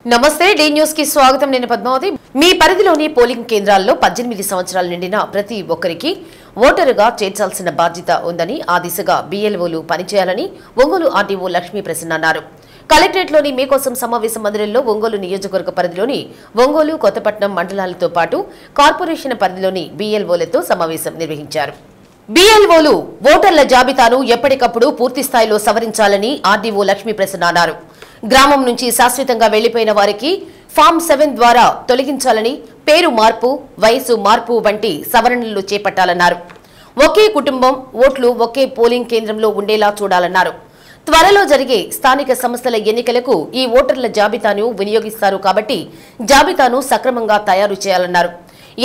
నమస్తే D news కి స్వాగతం నేను పద్మావతి మీ పరిధిలోని పోలింగ్ కేంద్రాల్లో 18 సంవత్సరాల నిండిన ప్రతి ఒక్కరికి ఓటరుగా చేర్చాల్సిన బాధ్యత ఉందని ఆ దిశగా బిఎల్ఓలు పనిచేయాలని ఒంగోలు ఆర్డీఓ లక్ష్మీ ప్రసన్న అన్నారు కలెక్టరేట్లోని మీకోసం సమావేశ మందిరంలో ఒంగోలు నియోజకవర్గ పరిధిలోని ఒంగోలు కొత్తపట్నం మండలాలతో పాటు కార్పొరేషన్ పరిధిలోని బిఎల్ఓలతో సమావేశం నిర్వహించారు బిఎల్ఓలు ఓటర్ల జాబితాను ఎప్పటికప్పుడు పూర్తి స్థాయిలో సవరించాలని ఆర్డీఓ లక్ష్మీ ప్రసన్న అన్నారు గ్రామం నుంచి శాశ్వతంగా వెళ్లిపోయిన వారికి ఫామ్ 7 ద్వారా తొలగించాలని పేరు మార్పు వయసు మార్పు వంటి సవరణలు చేపట్టాలన్నారు ఒకే కుటుంబం ఓట్లు ఒకే పోలింగ్ కేంద్రంలో ఉండేలా చూడాలన్నారు త్వరలో జరిగే స్థానిక సంస్థల ఎన్నికలకు ఈ ఓటర్ల జాబితాను వినియోగిస్తారు కాబట్టి జాబితాను సక్రమంగా తయారు చేయాలన్నారు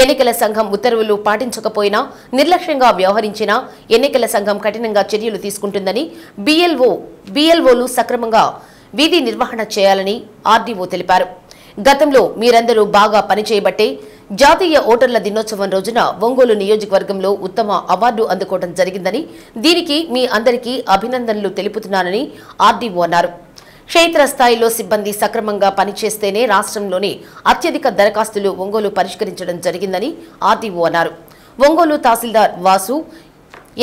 ఎన్నికల సంఘం ఉత్తర్వులు పాటించకపోయినా నిర్లక్ష్యంగా వ్యవహరించినా ఎన్నికల సంఘం కఠినంగా చర్యలు తీసుకుంటుందని బిఎల్ఓలు సక్రమంగా వీధి నిర్వహణ చేయాలని ఆర్డీఓ తెలిపారు గతంలో మీరందరూ బాగా పనిచేయబట్టే జాతీయ ఓటర్ల దినోత్సవం రోజున ఒంగోలు నియోజకవర్గంలో ఉత్తమ అవార్డు అందుకోవడం జరిగిందని దీనికి మీ అందరికీ అభినందనలు తెలుపుతున్నానని ఆర్డీఓ అన్నారు క్షేత్రస్థాయిలో సిబ్బంది సక్రమంగా పనిచేస్తేనే రాష్ట్రంలోని అత్యధిక దరఖాస్తులు ఒంగోలు పరిష్కరించడం జరిగిందని ఆర్డీఓ అన్నారు Ongole tahsildar Vasu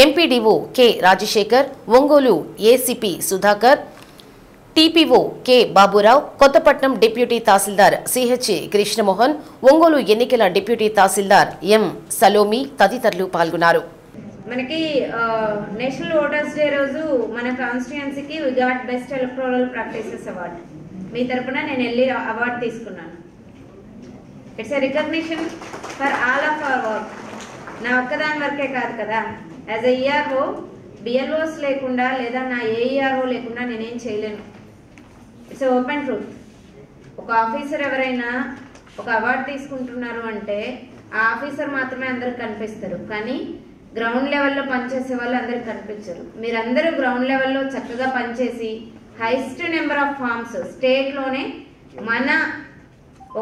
MPDO K Rajasekhar Ongole ACP Sudhakar TPO K Baburao Kothapatnam deputy tahsildar CH Krishnamohan Ongole ఎన్నికల డిప్యూటీ తహసీల్దార్ ఎం సలోమి తదితరులు పాల్గొన్నారు మనకి నేషనల్ ఓటర్స్ డే రోజు మన కాన్స్టిట్యుయెన్సీకి we got best electoral practices award మీ తరపున నేను వెళ్ళి అవార్డు తీసుకున్నాను it's a recognition for all of our work నా ఒక్కదాని వరకే కాదు కదా యాజ్ ఎ ఈఆర్ఓ బిఎల్ఓస్ లేకుండా లేదా నా ఏఈఆర్ఓ లేకుండా నేనేం చేయలేను ఇట్స్ ఓపెన్ ట్రూత్ ఒక ఆఫీసర్ ఎవరైనా ఒక అవార్డు తీసుకుంటున్నారు అంటే ఆ ఆఫీసర్ మాత్రమే అందరికి కనిపిస్తారు కానీ గ్రౌండ్ లెవెల్లో పనిచేసే వాళ్ళు అందరికి కనిపించరు మీరందరూ గ్రౌండ్ లెవెల్లో చక్కగా పనిచేసి హైయెస్ట్ నెంబర్ ఆఫ్ ఫార్మ్స్ స్టేట్లోనే మన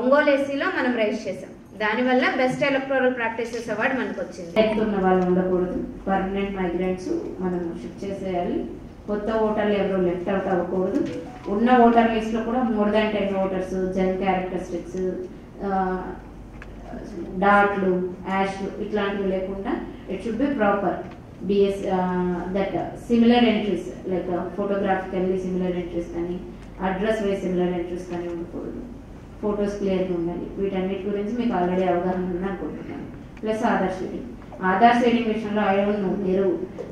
ఒంగోలు ఏసీలో మనం రైజ్ చేసాం దానివల్ల బెస్ట్ ఎలక్టోరల్ ప్రాక్టీసెస్ అవార్డు మనకు వచ్చింది ఉన్న వాళ్ళు ఉండకూడదు పర్మనెంట్ మైగ్రెంట్స్ మనం షిఫ్ట్ చేసేయాలి కొత్త ఓటర్లు ఎవరు లెఫ్ట్ అవుట్ అవ్వకూడదు ఉన్న ఓటర్ లిస్ట్లో కూడా మోర్ దాన్ 10 ఓటర్స్ జన్ క్యారెక్టరిస్టిక్స్ డాట్లు యాష్లు ఇట్లాంటివి లేకుండా ఇట్ షుడ్ బి ప్రాపర్ బిఎస్ that similar entries like photographically similar entries కానీ అడ్రస్ వై సిమిలర్ ఎంట్రీస్ కానీ ఉండకూడదు ఫొటోస్ క్లియర్గా ఉండాలి వీటన్నిటి గురించి మీకు ఆల్రెడీ అవగాహన ఉందని అనుకుంటున్నాను ప్లస్ ఆధార్ షేరింగ్ విషయంలో మీరు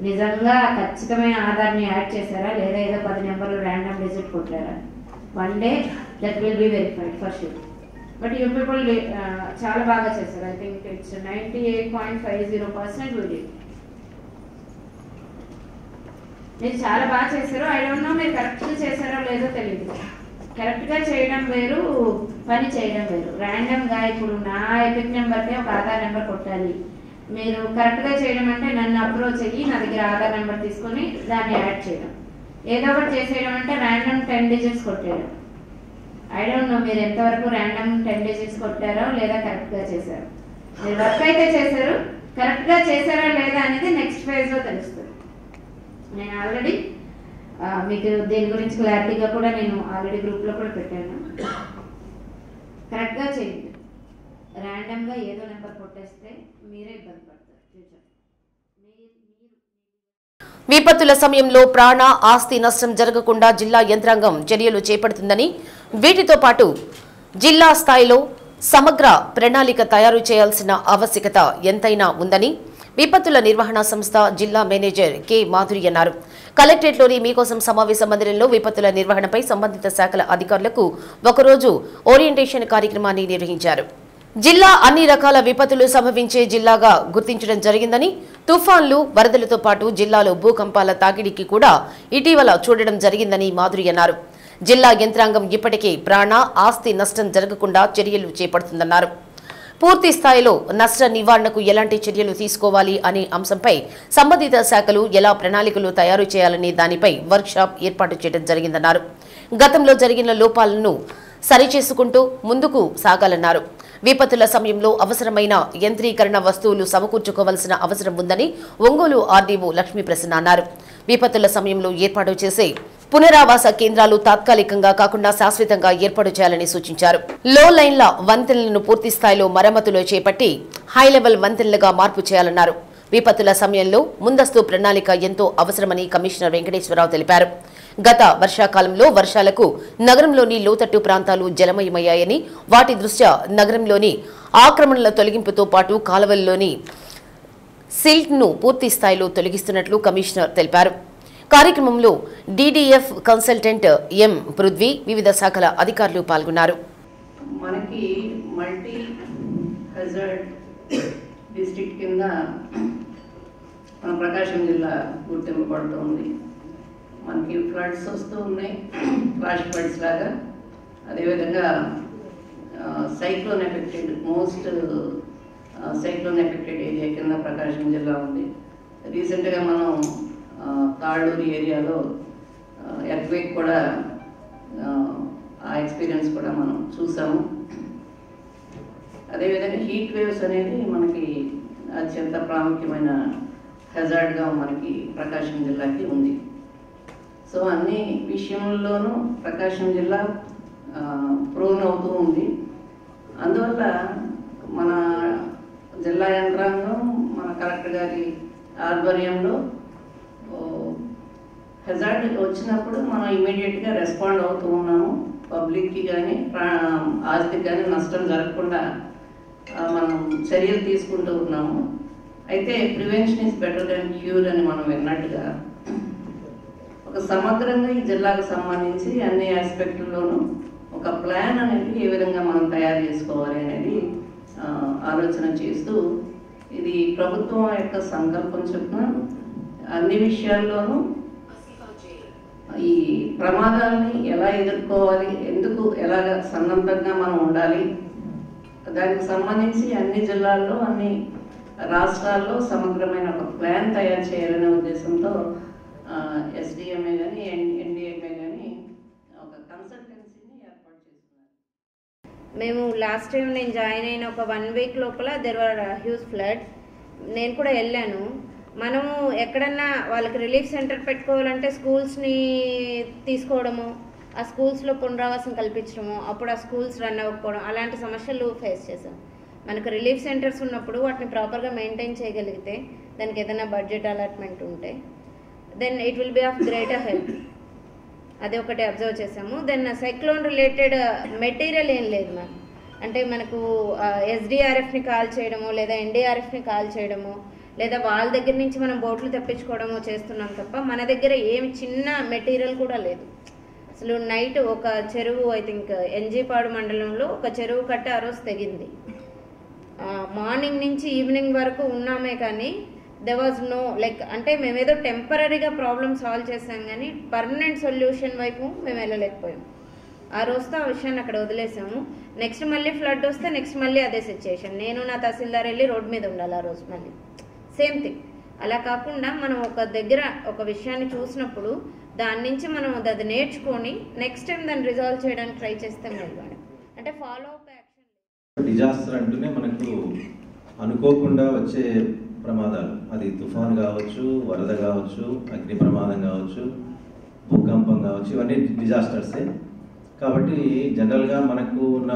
నిజంగా ఖచ్చితమైన ఆధార్ని యాడ్ చేశారా లేదా ఏదో 10 నెంబర్లు ర్యాండమ్ డిజిట్ కొట్టారా one day that will be verified for sure but you people చాలా బాగా చేశారు ఐ థింక్ ఇట్స్ 98.50% వీడి మీరు చాలా బాగా చేశారు ఐ డోంట్ నో మీరు కరెక్ట్గా చేశారో లేదో తెలియదు కరెక్ట్గా చేయడం వేరు పని చేయడం వేరు ర్యాండమ్గా ఇప్పుడు నా ఎపిక్ నెంబర్కే ఒక ఆధార్ నెంబర్ కొట్టాలి మీరు కరెక్ట్గా చేయడం అంటే నన్ను అప్రోచ్ అయ్యి నా దగ్గర ఆధార్ నెంబర్ తీసుకొని దాన్ని యాడ్ చేయడం ఏదో ఒకటి చేసేయడం అంటే ర్యాండమ్ 10 డిజిట్స్ కొట్టేయడం ఐ డోంట్ నో మీరు ఎంతవరకు ర్యాండమ్ 10 డిజిట్స్ కొట్టారో లేదా కరెక్ట్గా చేశారు మీరు వర్క్ అయితే చేశారు కరెక్ట్గా చేశారా లేదా అనేది నెక్స్ట్ ఫేజ్లో తెలుస్తుంది నేను ఆల్రెడీ మీకు దీని గురించి క్లారిటీగా కూడా నేను ఆల్రెడీ గ్రూప్లో కూడా పెట్టాను కరెక్ట్గా చేయండి ర్యాండమ్గా ఏదో నెంబర్ కొట్టేస్తే మీరే ఇబ్బంది పడతారు ఫ్యూచర్ విపత్తుల సమయంలో ప్రాణ ఆస్తి నష్టం జరగకుండా జిల్లా యంత్రాంగం చర్యలు చేపడుతుందని వీటితో పాటు జిల్లా స్థాయిలో సమగ్ర ప్రణాళిక తయారు చేయాల్సిన ఆవశ్యకత ఎంతైనా ఉందని విపత్తుల నిర్వహణ సంస్థ జిల్లా మేనేజర్ కె మాధురి అన్నారు కలెక్టరేట్లోని మీకోసం సమావేశ మందిరంలో విపత్తుల నిర్వహణపై సంబంధిత శాఖల అధికారులకు ఒకరోజు ఓరియంటేషన్ కార్యక్రమాన్ని నిర్వహించారు జిల్లా అన్ని రకాల విపత్తులు సంభవించే జిల్లాగా గుర్తించడం జరిగిందని తుఫాన్లు వరదలతో పాటు జిల్లాలో భూకంపాల తాకిడికి కూడా ఇటీవల చూడడం జరిగిందని మాధురి అన్నారు జిల్లా యంత్రాంగం ఇప్పటికే ప్రాణ ఆస్తి నష్టం జరగకుండా చర్యలు చేపడుతుందన్నారు పూర్తి స్థాయిలో నష్ట నివారణకు ఎలాంటి చర్యలు తీసుకోవాలి అనే అంశంపై సంబంధిత శాఖలు ఎలా ప్రణాళికలు తయారు చేయాలనే దానిపై వర్క్షాప్ ఏర్పాటు చేయడం జరిగిందన్నారు గతంలో జరిగిన లోపాలను సరిచేసుకుంటూ ముందుకు సాగాలన్నారు విపత్తుల సమయంలో అవసరమైన యంత్రీకరణ వస్తువులు సమకూర్చుకోవాల్సిన అవసరం ఉందని ఒంగోలు ఆర్డీఓ లక్ష్మీ ప్రసన్న అన్నారు విపత్తుల సమయంలో ఏర్పాటు చేసే పునరావాస కేంద్రాలు తాత్కాలికంగా కాకుండా శాశ్వతంగా ఏర్పాటు చేయాలని సూచించారు. లో లైన్ల వంతెనలను పూర్తి స్థాయిలో మరమ్మతులు చేపట్టి హై లెవెల్ వంతెనలుగా మార్పు చేయాలన్నారు. విపత్తుల సమయంలో ముందస్తు ప్రణాళిక ఎంతో అవసరమని కమిషనర్ వెంకటేశ్వరరావు తెలిపారు. గత వర్షాకాలంలో వర్షాలకు నగరంలోని లోతట్టు ప్రాంతాలు జలమయమయ్యాయని, వాటి దృష్ట్యా నగరంలోని ఆక్రమణల తొలగింపుతో పాటు కాలువల్లోని సిల్ట్ను పూర్తి స్థాయిలో తొలగిస్తున్నట్లు కమిషనర్ తెలిపారు. కార్యక్రమంలో డీడీఎఫ్ కన్సల్టెంట్ ఎం పృథ్వీ, వివిధ శాఖల అధికారులు పాల్గొన్నారు. మనకి మల్టీ హజార్డ్ డిస్ట్రిక్ట్ కింద మన ప్రకాశం జిల్లా గుర్తింపబడుతుంది. మనకి ఫ్లడ్స్ వస్తూ ఉన్నాయి, ఫ్లాష్ ఫ్లడ్స్ లాగా. అదేవిధంగా cyclone affected, most cyclone affected area కింద ప్రకాశం జిల్లా ఉంది. రీసెంట్గా మనం తాళ్ళూరు ఏరియాలో ఎర్త్క్వేక్ కూడా ఆ ఎక్స్పీరియన్స్ కూడా మనం చూసాము. అదేవిధంగా హీట్ వేవ్స్ అనేది మనకి అత్యంత ప్రాముఖ్యమైన హెజార్డ్గా మనకి ప్రకాశం జిల్లాకి ఉంది. సో అన్ని విషయంలోనూ ప్రకాశం జిల్లా ప్రోన్ అవుతూ ఉంది. అందువల్ల మన జిల్లా యంత్రాంగం, మన కలెక్టర్ గారి ఆధ్వర్యంలో హెజార్డ్ వచ్చినప్పుడు మనం ఇమీడియట్గా రెస్పాండ్ అవుతూ ఉన్నాము. పబ్లిక్కి కానీ ఆస్తికి కానీ నష్టం జరగకుండా మనం చర్యలు తీసుకుంటూ ఉన్నాము. అయితే prevention is better than cure అని మనం విన్నట్టుగా ఒక సమగ్రంగా ఈ జిల్లాకు సంబంధించి అన్ని ఆస్పెక్టుల్లోనూ ఒక ప్లాన్ అనేది ఏ విధంగా మనం తయారు చేసుకోవాలి అనేది ఆలోచన చేస్తూ, ఇది ప్రభుత్వం యొక్క సంకల్పం చొప్పున అన్ని విషయాల్లోనూ ఈ ప్రమాదాలని ఎలా ఎదుర్కోవాలి, ఎందుకు ఎలాగ సన్నద్ధంగా మనం ఉండాలి, దానికి సంబంధించి అన్ని జిల్లాల్లో అన్ని రాష్ట్రాల్లో సమగ్రమైన ఒక ప్లాన్ తయారు చేయాలనే ఉద్దేశంతో ఎస్డిఎంఏ కానీ ఎన్డిఎంఏ కానీ ఒక కన్సల్టెన్సీని ఏర్పాటు చేస్తున్నారు. మేము లాస్ట్ టైం నేను జాయిన్ అయిన ఒక 1 వీక్ లోపల దెర్ వర్ హ్యూజ్ ఫ్లడ్. నేను కూడా వెళ్ళాను. మనము ఎక్కడన్నా వాళ్ళకి రిలీఫ్ సెంటర్ పెట్టుకోవాలంటే స్కూల్స్ని తీసుకోవడము, ఆ స్కూల్స్లో పునరావాసం కల్పించడము, అప్పుడు ఆ స్కూల్స్ రన్ అవ్వకపోవడం, అలాంటి సమస్యలు ఫేస్ చేసాం. మనకు రిలీఫ్ సెంటర్స్ ఉన్నప్పుడు వాటిని ప్రాపర్గా మెయింటైన్ చేయగలిగితే, దానికి ఏదైనా బడ్జెట్ అలాట్మెంట్ ఉంటే, then it will be of greater help. అది ఒకటి అబ్జర్వ్ చేసాము. దెన్ సైక్లోన్ రిలేటెడ్ మెటీరియల్ ఏం లేదు మ్యామ్. అంటే మనకు ఎస్డిఆర్ఎఫ్ని కాల్ చేయడము, లేదా ఎన్డీఆర్ఎఫ్ని కాల్ చేయడము, లేదా వాళ్ళ దగ్గర నుంచి మనం బోట్లు తెప్పించుకోవడము చేస్తున్నాం తప్ప మన దగ్గర ఏమి చిన్న మెటీరియల్ కూడా లేదు. అసలు నైట్ ఒక చెరువు, ఐ థింక్ ఎన్జీపాడు మండలంలో ఒక చెరువు కట్ట ఆ రోజు తెగింది. మార్నింగ్ నుంచి ఈవినింగ్ వరకు ఉన్నామే కానీ దే వాజ్ నో అంటే మేమేదో టెంపరీగా ప్రాబ్లమ్ సాల్వ్ చేసాం కానీ పర్మనెంట్ సొల్యూషన్ వైపు మేము వెళ్ళలేకపోయాం. ఆ రోజుతో ఆ విషయాన్ని అక్కడ వదిలేసాము. నెక్స్ట్ మళ్ళీ ఫ్లడ్ వస్తే నెక్స్ట్ మళ్ళీ అదే సిచ్యుయేషన్. నేను నా తహసీల్దార్ వెళ్ళి రోడ్ మీద ఉండాలి ఆ రోజు మళ్ళీ సేమ్ థింగ్. అలా కాకుండా మనం ఒక దగ్గర ఒక విషయాన్ని చూసినప్పుడు దాని నుంచి మనం అది నేర్చుకొని నెక్స్ట్ టైం దాన్ని రిజాల్వ్ చేయడానికి ట్రై చేస్తే మేలు. అంటే ఫాలో అప్ యాక్షన్. డిజాస్టర్ అంటూనే మనకు అనుకోకుండా వచ్చే ప్రమాదాలు, అది తుఫాన్ కావచ్చు, వరద కావచ్చు, అగ్ని ప్రమాదం కావచ్చు, భూకంపం కావచ్చు, ఇవన్నీ డిజాస్టర్సే. కాబట్టి జనరల్గా మనకు ఉన్న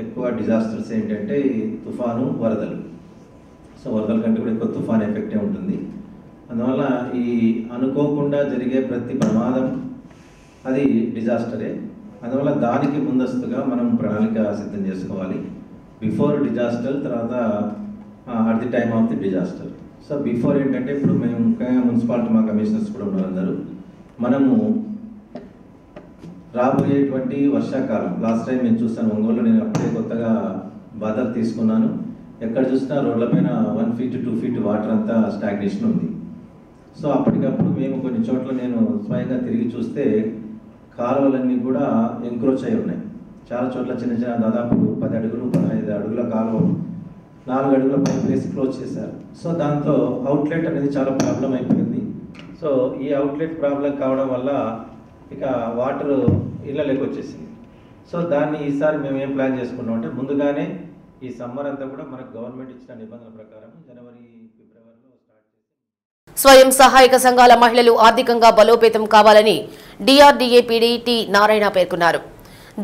ఎక్కువ డిజాస్టర్స్ ఏంటంటే తుఫాను, వరదలు. సో వరదల కంటే కూడా ఎక్కువ తుఫాన్ ఎఫెక్టే ఉంటుంది. అందువల్ల ఈ అనుకోకుండా జరిగే ప్రతి ప్రమాదం అది డిజాస్టరే. అందువల్ల దానికి ముందస్తుగా మనం ప్రణాళిక సిద్ధం చేసుకోవాలి. బిఫోర్ డిజాస్టర్, తర్వాత at the time of the disaster. So before ఏంటంటే ఇప్పుడు మేము ముఖ్యంగా మున్సిపాలిటీ మా కమిషనర్స్ కూడా ఉన్నారు అందరూ, మనము రాబోయేటువంటి వర్షాకాలం, లాస్ట్ టైం నేను చూస్తాను ఒంగోలులో, నేను అప్పుడే కొత్తగా బాధలు తీసుకున్నాను. ఎక్కడ చూసినా రోడ్లపైన 1 feet 2 feet వాటర్ అంతా స్టాగ్నేషన్ ఉంది. సో అప్పటికప్పుడు మేము కొన్ని చోట్ల నేను స్వయంగా తిరిగి చూస్తే కాలువలన్నీ కూడా ఎంక్రోచ్ అయి ఉన్నాయి. చాలా చోట్ల చిన్న చిన్న దాదాపు 10 అడుగులు 15 అడుగుల కాలువ 4 అడుగుల పైప్ వేసి క్లోజ్ చేశారు. సో దాంతో అవుట్లెట్ అనేది చాలా ప్రాబ్లం అయిపోయింది. సో ఈ అవుట్లెట్ ప్రాబ్లం కావడం వల్ల ఇక వాటర్ ఇళ్ళలోకి వచ్చేసింది. సో దాన్ని ఈసారి మేము ఏం ప్లాన్ చేసుకున్నాం అంటే ముందుగానే ఈ సమ్మర్ అంతా కూడా మనకు గవర్నమెంట్ ఇచ్చిన నిబంధనల ప్రకారం జనవరి, ఫిబ్రవరిలో స్టార్ట్ చేసి స్వయం సహాయక సంఘాల మహిళలు ఆర్థికంగా బలోపేతం కావాలని డిఆర్డీఏ పీడీ టి నారాయణ పేర్కొన్నారు.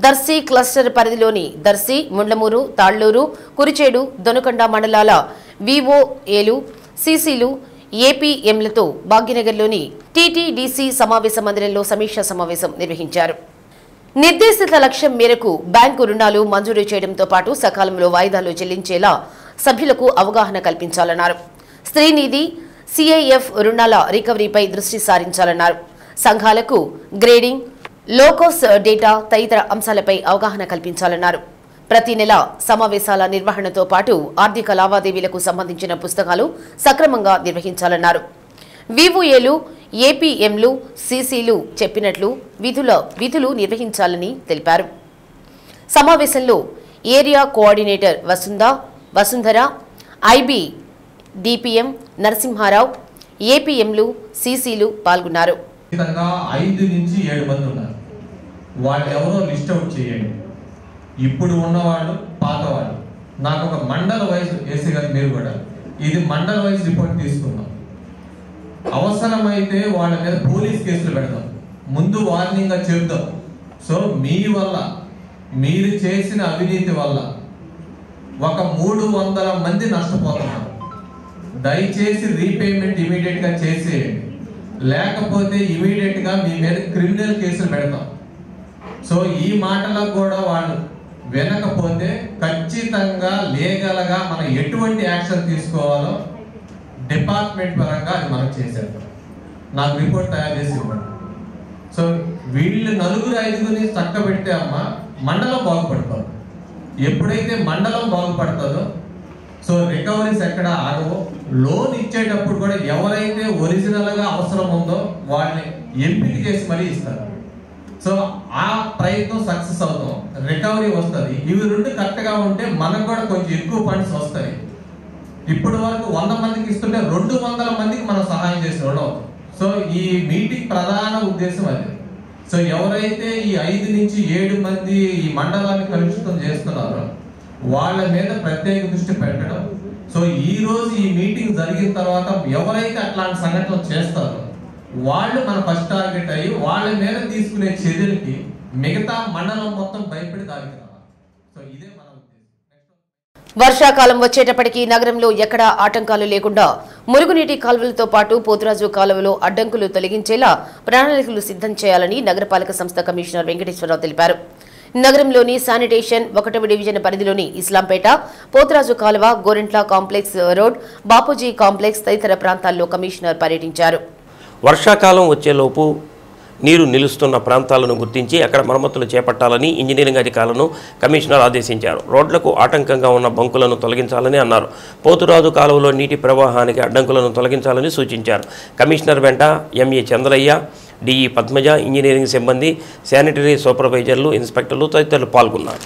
దర్శి క్లస్టర్ పరిధిలోని దర్శి, ముండ్లమూరు, తాళ్లూరు, కురిచేడు, దొనకొండ మండలాల విఓఏలు, సిసిలు, ఏపీఎంలతో భాగ్యనగర్లోని టీటీడీసీ సమావేశ మందిరంలో సమీక్షా సమావేశం నిర్వహించారు. నిర్దేశిత లక్ష్యం మేరకు బ్యాంకు రుణాలు మంజూరు చేయడంతో పాటు సకాలంలో వాయిదాలు చెల్లించేలా సభ్యులకు అవగాహన కల్పించాలన్నారు. స్త్రీనిధి, సిఐఎఫ్ రుణాల రికవరీపై దృష్టి సారించాలన్నారు. సంఘాలకు గ్రేడింగ్, లోకోస్ డేటా తదితర అంశాలపై అవగాహన కల్పించాలన్నారు. ప్రతి నెల సమావేశాల నిర్వహణతో పాటు ఆర్థిక లావాదేవీలకు సంబంధించిన పుస్తకాలు సక్రమంగా నిర్వహించాలన్నారు. వివోఏలు, ఏపీఎంలు, సిసిలు చెప్పినట్లు విధులు నిర్వహించాలని తెలిపారు. సమావేశంలో area coordinator Vasundhara, IB, DPM Narasimharao, ఏపీఎంలు, సిసిలు పాల్గొన్నారు. 5 నుంచి 7 మంది ఉన్నారు. వాళ్ళు ఎవరో లిస్ట్ అవుట్ చేయండి. ఇప్పుడు ఉన్నవాళ్ళు, పాత వాళ్ళు. నాకు ఒక మండల వైజ్ ఏసీ గారు మీరు కూడా ఇది మండల వైజ్ రిపోర్ట్ తీసుకున్నాం. అవసరమైతే వాళ్ళ మీద పోలీస్ కేసులు పెడదాం. ముందు వార్నింగ్ గా చెప్తాం. సో మీ వల్ల, మీరు చేసిన అవినీతి వల్ల ఒక 300 మంది నష్టపోతున్నారు. దయచేసి రీపేమెంట్ ఇమీడియట్ గా చేసేయండి, లేకపోతే ఇమీడియట్ గా మీ మీద క్రిమినల్ కేసులు పెడతాం. సో ఈ మాటలకు కూడా వాళ్ళు వినకపోతే ఖచ్చితంగా లీగల్ గా మనం ఎటువంటి యాక్షన్ తీసుకోవాలో డిపార్ట్మెంట్ పరంగా అది మనం చేశారు. నాకు రిపోర్ట్ తయారు చేసి ఇవ్వండి. సో వీళ్ళు 4-5 చక్కబెట్టే అమ్మ మండలం బాగుపడతారు. ఎప్పుడైతే మండలం బాగుపడుతుందో సో రికవరీస్ ఎక్కడ ఆగవో. లోన్ ఇచ్చేటప్పుడు కూడా ఎవరైతే ఒరిజినల్ గా అవసరం ఉందో వాళ్ళని ఎంపిక చేసి మరీ ఇస్తారు. సో ఆ ప్రయత్నం సక్సెస్ అవుతాం, రికవరీ వస్తుంది. ఇవి 2 కరెక్ట్ గా ఉంటే మనకు కూడా కొంచెం ఎక్కువ ఫండ్స్ వస్తాయి. ఇప్పటి వరకు 100 మందికి ఇస్తుంటే 200 మందికి మనం సహాయం చేసే వాళ్ళు అవుతాం. సో ఈ మీటింగ్ ప్రధాన ఉద్దేశం అది. సో ఎవరైతే ఈ 5 నుంచి 7 మంది ఈ మండలాన్ని కలుషితం చేస్తున్నారో వాళ్ళ మీద ప్రత్యేక దృష్టి పెట్టడం. సో ఈ రోజు ఈ మీటింగ్ జరిగిన తర్వాత ఎవరైతే అట్లాంటి సంఘటనలు చేస్తారో వాళ్ళు మన ఫస్ట్ టార్గెట్ అయ్యి వాళ్ళ మీద తీసుకునే చర్యలకి మిగతా మండలం మొత్తం భయపడి దానికి రావాలి. సో ఇదే మన ఉద్దేశం. వర్షాకాలం వచ్చేటప్పటికీ నగరంలో ఎక్కడా ఆటంకాలు లేకుండా మురుగునీటి కాలువలతో పాటు పోతురాజు కాలువలో అడ్డంకులు తొలగించేలా ప్రణాళికలు సిద్ధం చేయాలని నగరపాలక సంస్థ కమిషనర్ వెంకటేశ్వరరావు తెలిపారు. నగరంలోని శానిటేషన్ 1వ డివిజన్ పరిధిలోని ఇస్లాంపేట, పోతురాజు కాలువ, Gorantla complex road, Bapuji complex తదితర ప్రాంతాల్లో కమిషనర్ పర్యటించారు. వర్షాకాలం వచ్చేలోపు నీరు నిలుస్తున్న ప్రాంతాలను గుర్తించి అక్కడ మరమ్మతులు చేపట్టాలని ఇంజనీరింగ్ అధికారులను కమిషనర్ ఆదేశించారు. రోడ్లకు ఆటంకంగా ఉన్న బంకులను తొలగించాలని అన్నారు. పోతురాజు కాలువలో నీటి ప్రవాహానికి అడ్డంకులను తొలగించాలని సూచించారు. కమిషనర్ వెంట MA Chandraiah, DE Padmaja, engineering సిబ్బంది, శానిటరీ సూపర్వైజర్లు, ఇన్స్పెక్టర్లు తదితరులు పాల్గొన్నారు.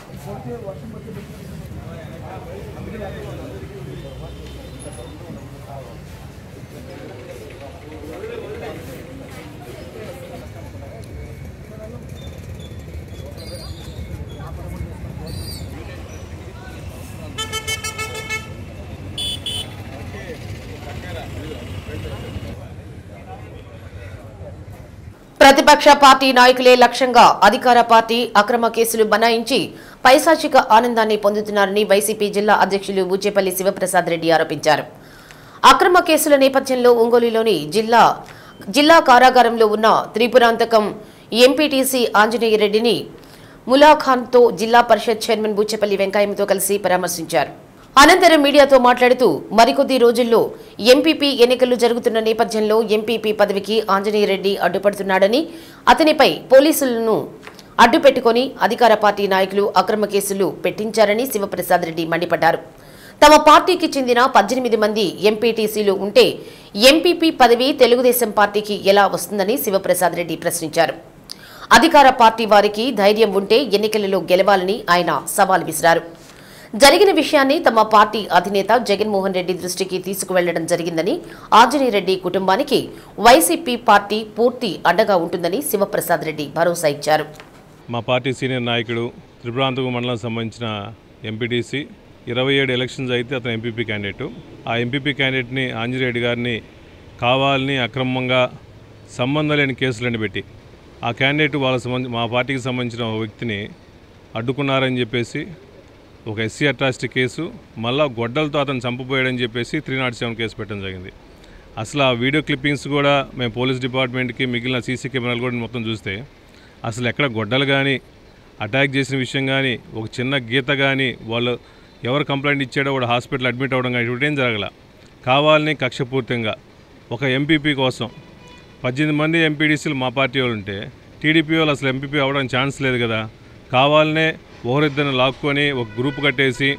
ప్రతిపక్ష పార్టీ నాయకులే లక్ష్యంగా అధికార పార్టీ అక్రమ కేసులు బనాయించి పైశాచిక ఆనందాన్ని పొందుతున్నారని వైసీపీ జిల్లా అధ్యక్షులు బూచేపల్లి శివప్రసాద్ రెడ్డి ఆరోపించారు. అక్రమ కేసుల నేపథ్యంలో ఒంగోలులోని జిల్లా కారాగారంలో ఉన్న త్రిపురాంతకం ఎంపీటీసీ ఆంజనేయ రెడ్డిని ములాఖాన్తో జిల్లా పరిషత్ చైర్మన్ బూచేపల్లి వెంకయ్యతో కలిసి పరామర్శించారు. అనంతరం మీడియాతో మాట్లాడుతూ మరికొద్ది రోజుల్లో ఎంపీపీ ఎన్నికలు జరుగుతున్న నేపథ్యంలో ఎంపీపీ పదవికి ఆంజనేయ రెడ్డి అడ్డుపడుతున్నాడని, అతనిపై పోలీసులను అడ్డుపెట్టుకుని అధికార పార్టీ నాయకులు అక్రమ కేసులు పెట్టించారని శివప్రసాద్ రెడ్డి మండిపడ్డారు. తమ పార్టీకి చెందిన 18 మంది ఎంపీటీసీలు ఉంటే ఎంపీపీ పదవి తెలుగుదేశం పార్టీకి ఎలా వస్తుందని శివప్రసాద్ రెడ్డి ప్రశ్నించారు. అధికార పార్టీ వారికి ధైర్యం ఉంటే ఎన్నికలలో గెలవాలని ఆయన సవాల్ విసిరారు. జరిగిన విషయాన్ని తమ పార్టీ అధినేత జగన్మోహన్ రెడ్డి దృష్టికి తీసుకువెళ్లడం జరిగిందని, ఆంజనేయ రెడ్డి కుటుంబానికి వైసీపీ పార్టీ పూర్తి అండగా ఉంటుందని శివప్రసాద్ రెడ్డి భరోసా ఇచ్చారు. మా పార్టీ సీనియర్ నాయకుడు త్రిపురాంతకం మండలం సంబంధించిన ఎంపీటీసీ 27 ఎలక్షన్స్ అయితే అతను ఎంపీపీ క్యాండిడేట్. ఆ ఎంపీపీ క్యాండిడేట్ని ఆంజనేయ రెడ్డి గారిని కావాలని అక్రమంగా సంబంధం లేని కేసులను పెట్టి ఆ క్యాండిడేట్ మా పార్టీకి సంబంధించిన ఒక వ్యక్తిని అడ్డుకున్నారని చెప్పేసి ఒక ఎస్సీ అట్రాసిటీ కేసు, మళ్ళీ గొడ్డలతో అతను చంపబోయాడని చెప్పేసి 307 కేసు పెట్టడం జరిగింది. అసలు ఆ వీడియో క్లిప్పింగ్స్ కూడా మేము పోలీస్ డిపార్ట్మెంట్కి మిగిలిన సీసీ కెమెరాలు కూడా మొత్తం చూస్తే అసలు ఎక్కడ గొడ్డలు కానీ అటాక్ చేసిన విషయం కానీ ఒక చిన్న గీత కానీ వాళ్ళు ఎవరు కంప్లైంట్ ఇచ్చాడో వాడు హాస్పిటల్ అడ్మిట్ అవ్వడం కానీ ఇటువంటిేం జరగల. కావాలని కక్షపూర్తంగా ఒక ఎంపీపీ కోసం 18 మంది ఎంపీడీసీలు మా పార్టీ వాళ్ళు ఉంటే టీడీపీ వాళ్ళు అసలు ఎంపీపీ అవ్వడానికి ఛాన్స్ లేదు కదా. కావాలనే ఒకరిద్దరిని లాక్కొని ఒక గ్రూప్ కట్టేసి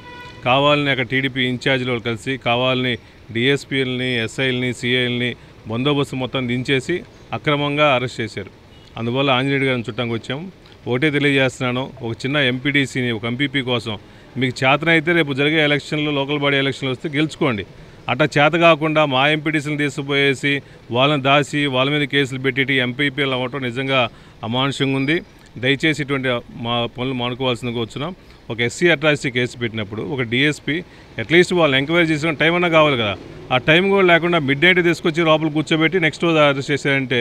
కావాలని అక్కడ టీడీపీ ఇన్ఛార్జీలు వాళ్ళు కలిసి కావాలని డిఎస్పీలని, ఎస్ఐల్ని, సిఐల్ని బందోబస్తు మొత్తం దించేసి అక్రమంగా అరెస్ట్ చేశారు. అందువల్ల ఆంజనేయుడు గారిని చుట్టానికి వచ్చాము. ఒకటే తెలియజేస్తున్నాను, ఒక చిన్న ఎంపీడీసీని ఒక ఎంపీపీ కోసం మీకు చేతనైతే రేపు జరిగే ఎలక్షన్లో లోకల్ బాడీ ఎలక్షన్లు వస్తే గెలుచుకోండి. అట్లా చేత కాకుండా మా ఎంపీటీసీని తీసుకుపోయేసి వాళ్ళని దాచి వాళ్ళ మీద కేసులు పెట్టి ఎంపీపీలు అవ్వటం నిజంగా అమానుషంగా ఉంది. దయచేసి ఇటువంటి మా పనులు మానుకోవాల్సిందిగా వచ్చున్నాం. ఒక ఎస్సీ అట్రాసిటీ కేసు పెట్టినప్పుడు ఒక డిఎస్పీ అట్లీస్ట్ వాళ్ళని ఎంక్వైరీ చేసుకుని టైం అన్నా కావాలి కదా. ఆ టైం కూడా లేకుండా మిడ్ నైట్ తీసుకొచ్చి లోపల కూర్చోబెట్టి నెక్స్ట్ రోజు అరెస్ట్ చేశారంటే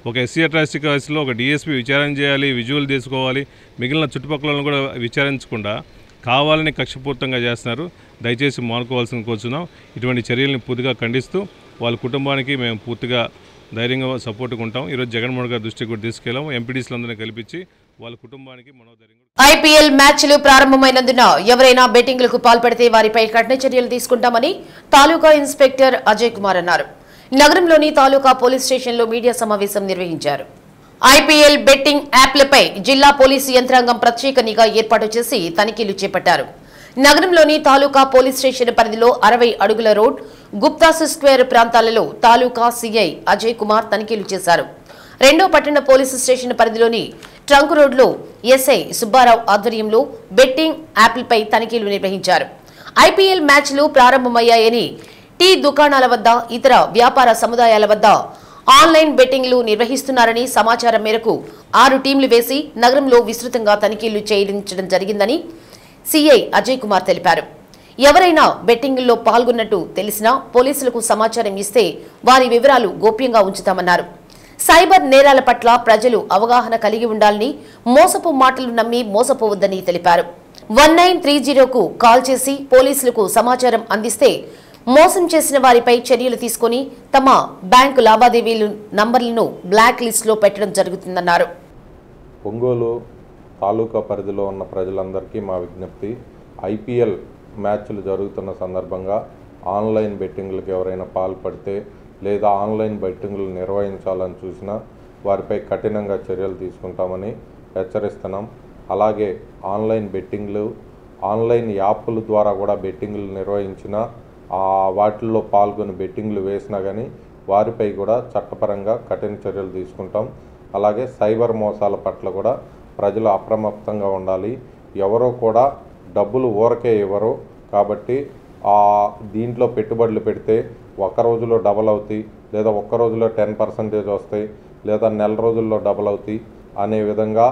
ఒక ఎస్సీ అట్రాసిటీ కేసులో ఒక డిఎస్పీ విచారణ చేయాలి, విజువల్ తీసుకోవాలి, మిగిలిన చుట్టుపక్కల కూడా విచారించకుండా కావాలని కక్షపూర్తంగా చేస్తున్నారు. దయచేసి మానుకోవాల్సింది కోరుచున్నాం. ఇటువంటి చర్యల్ని పూర్తిగా ఖండిస్తూ వాళ్ళ కుటుంబానికి మేము పూర్తిగా ధైర్యంగా సపోర్ట్గా ఉంటాం. ఈరోజు జగన్మోహన్ గారి దృష్టికి కూడా తీసుకెళ్ళాము. ఎంపీడీసీలందరినీ కల్పించి వాళ్ళ కుటుంబానికి మనోధైర్యం. ఐపీఎల్ మ్యాచ్లు ప్రారంభమైనందున ఎవరైనా బెట్టింగ్లకు పాల్పడితే వారిపై కఠిన చర్యలు తీసుకుంటామని తాలూకా ఇన్స్పెక్టర్ అజయ్ కుమార్ అన్నారు. నగరంలోని తాలూకా పోలీస్ స్టేషన్లో మీడియా సమావేశం నిర్వహించారు. ఐపీఎల్ బెట్టింగ్ యాప్లపై జిల్లా పోలీసు యంత్రాంగం ప్రత్యేక నిఘా ఏర్పాటు చేసి తనిఖీలు చేపట్టారు. నగరంలోని తాలూకా పోలీస్ స్టేషన్ పరిధిలో 60 అడుగుల రోడ్, గుప్తాస్ స్క్వేర్ ప్రాంతాలలో తాలూకా సీఐ అజయ్ కుమార్ తనిఖీలు చేశారు. రెండో పట్టణ పోలీసు స్టేషన్ పరిధిలోని ట్రంక్ రోడ్లో ఎస్ఐ సుబ్బారావు ఆధ్వర్యంలో బెట్టింగ్ యాప్లపై తనిఖీలు నిర్వహించారు. ఐపీఎల్ మ్యాచ్లు ప్రారంభమయ్యాయని టీ దుకాణాల వద్ద, ఇతర వ్యాపార సముదాయాల వద్ద ఆన్లైన్ బెట్టింగ్లు నిర్వహిస్తున్నారని సమాచారం మేరకు 6 టీంలు వేసి నగరంలో విస్తృతంగా తనిఖీలు చేయించడం జరిగిందని సీఐ అజయ్ కుమార్ తెలిపారు. ఎవరైనా బెట్టింగ్లో పాల్గొన్నట్టు తెలిసినా పోలీసులకు సమాచారం ఇస్తే వారి వివరాలు గోప్యంగా ఉంచుతామన్నారు. సైబర్ నేరాల పట్ల ప్రజలు అవగాహన కలిగి ఉండాలని, మోసపు మాటలు నమ్మి మోసపోవద్దని తెలిపారు. 1930కు కాల్ చేసి పోలీసులకు సమాచారం అందిస్తే మోసం చేసిన వారిపై చర్యలు తీసుకుని తమ బ్యాంకు లావాదేవీలు నంబర్లను బ్లాక్ లిస్టులో పెట్టడం జరుగుతుందన్నారు. ఒంగోలు తాలూకా పరిధిలో ఉన్న ప్రజలందరికీ మా విజ్ఞప్తి, ఐపీఎల్ మ్యాచ్లు జరుగుతున్న సందర్భంగా ఆన్లైన్ బెట్టింగ్లకు ఎవరైనా పాల్పడితే లేదా ఆన్లైన్ బెట్టింగ్లు నిర్వహించాలని చూసినా వారిపై కఠినంగా చర్యలు తీసుకుంటామని హెచ్చరిస్తున్నాం. అలాగే ఆన్లైన్ బెట్టింగ్లు, ఆన్లైన్ యాప్ల ద్వారా కూడా బెట్టింగ్లు నిర్వహించిన వాటిల్లో పాల్గొని బెట్టింగ్లు వేసినా కానీ వారిపై కూడా చట్టపరంగా కఠిన చర్యలు తీసుకుంటాం. అలాగే సైబర్ మోసాల పట్ల కూడా ప్రజలు అప్రమత్తంగా ఉండాలి. ఎవరో కూడా డబ్బులు ఊరకే ఇవ్వరు కాబట్టి దీంట్లో పెట్టుబడులు పెడితే ఒక్క రోజులో డబల్ అవుతాయి, లేదా ఒక్క రోజులో 10% వస్తాయి, లేదా నెల రోజుల్లో డబల్ అవుతాయి అనే విధంగా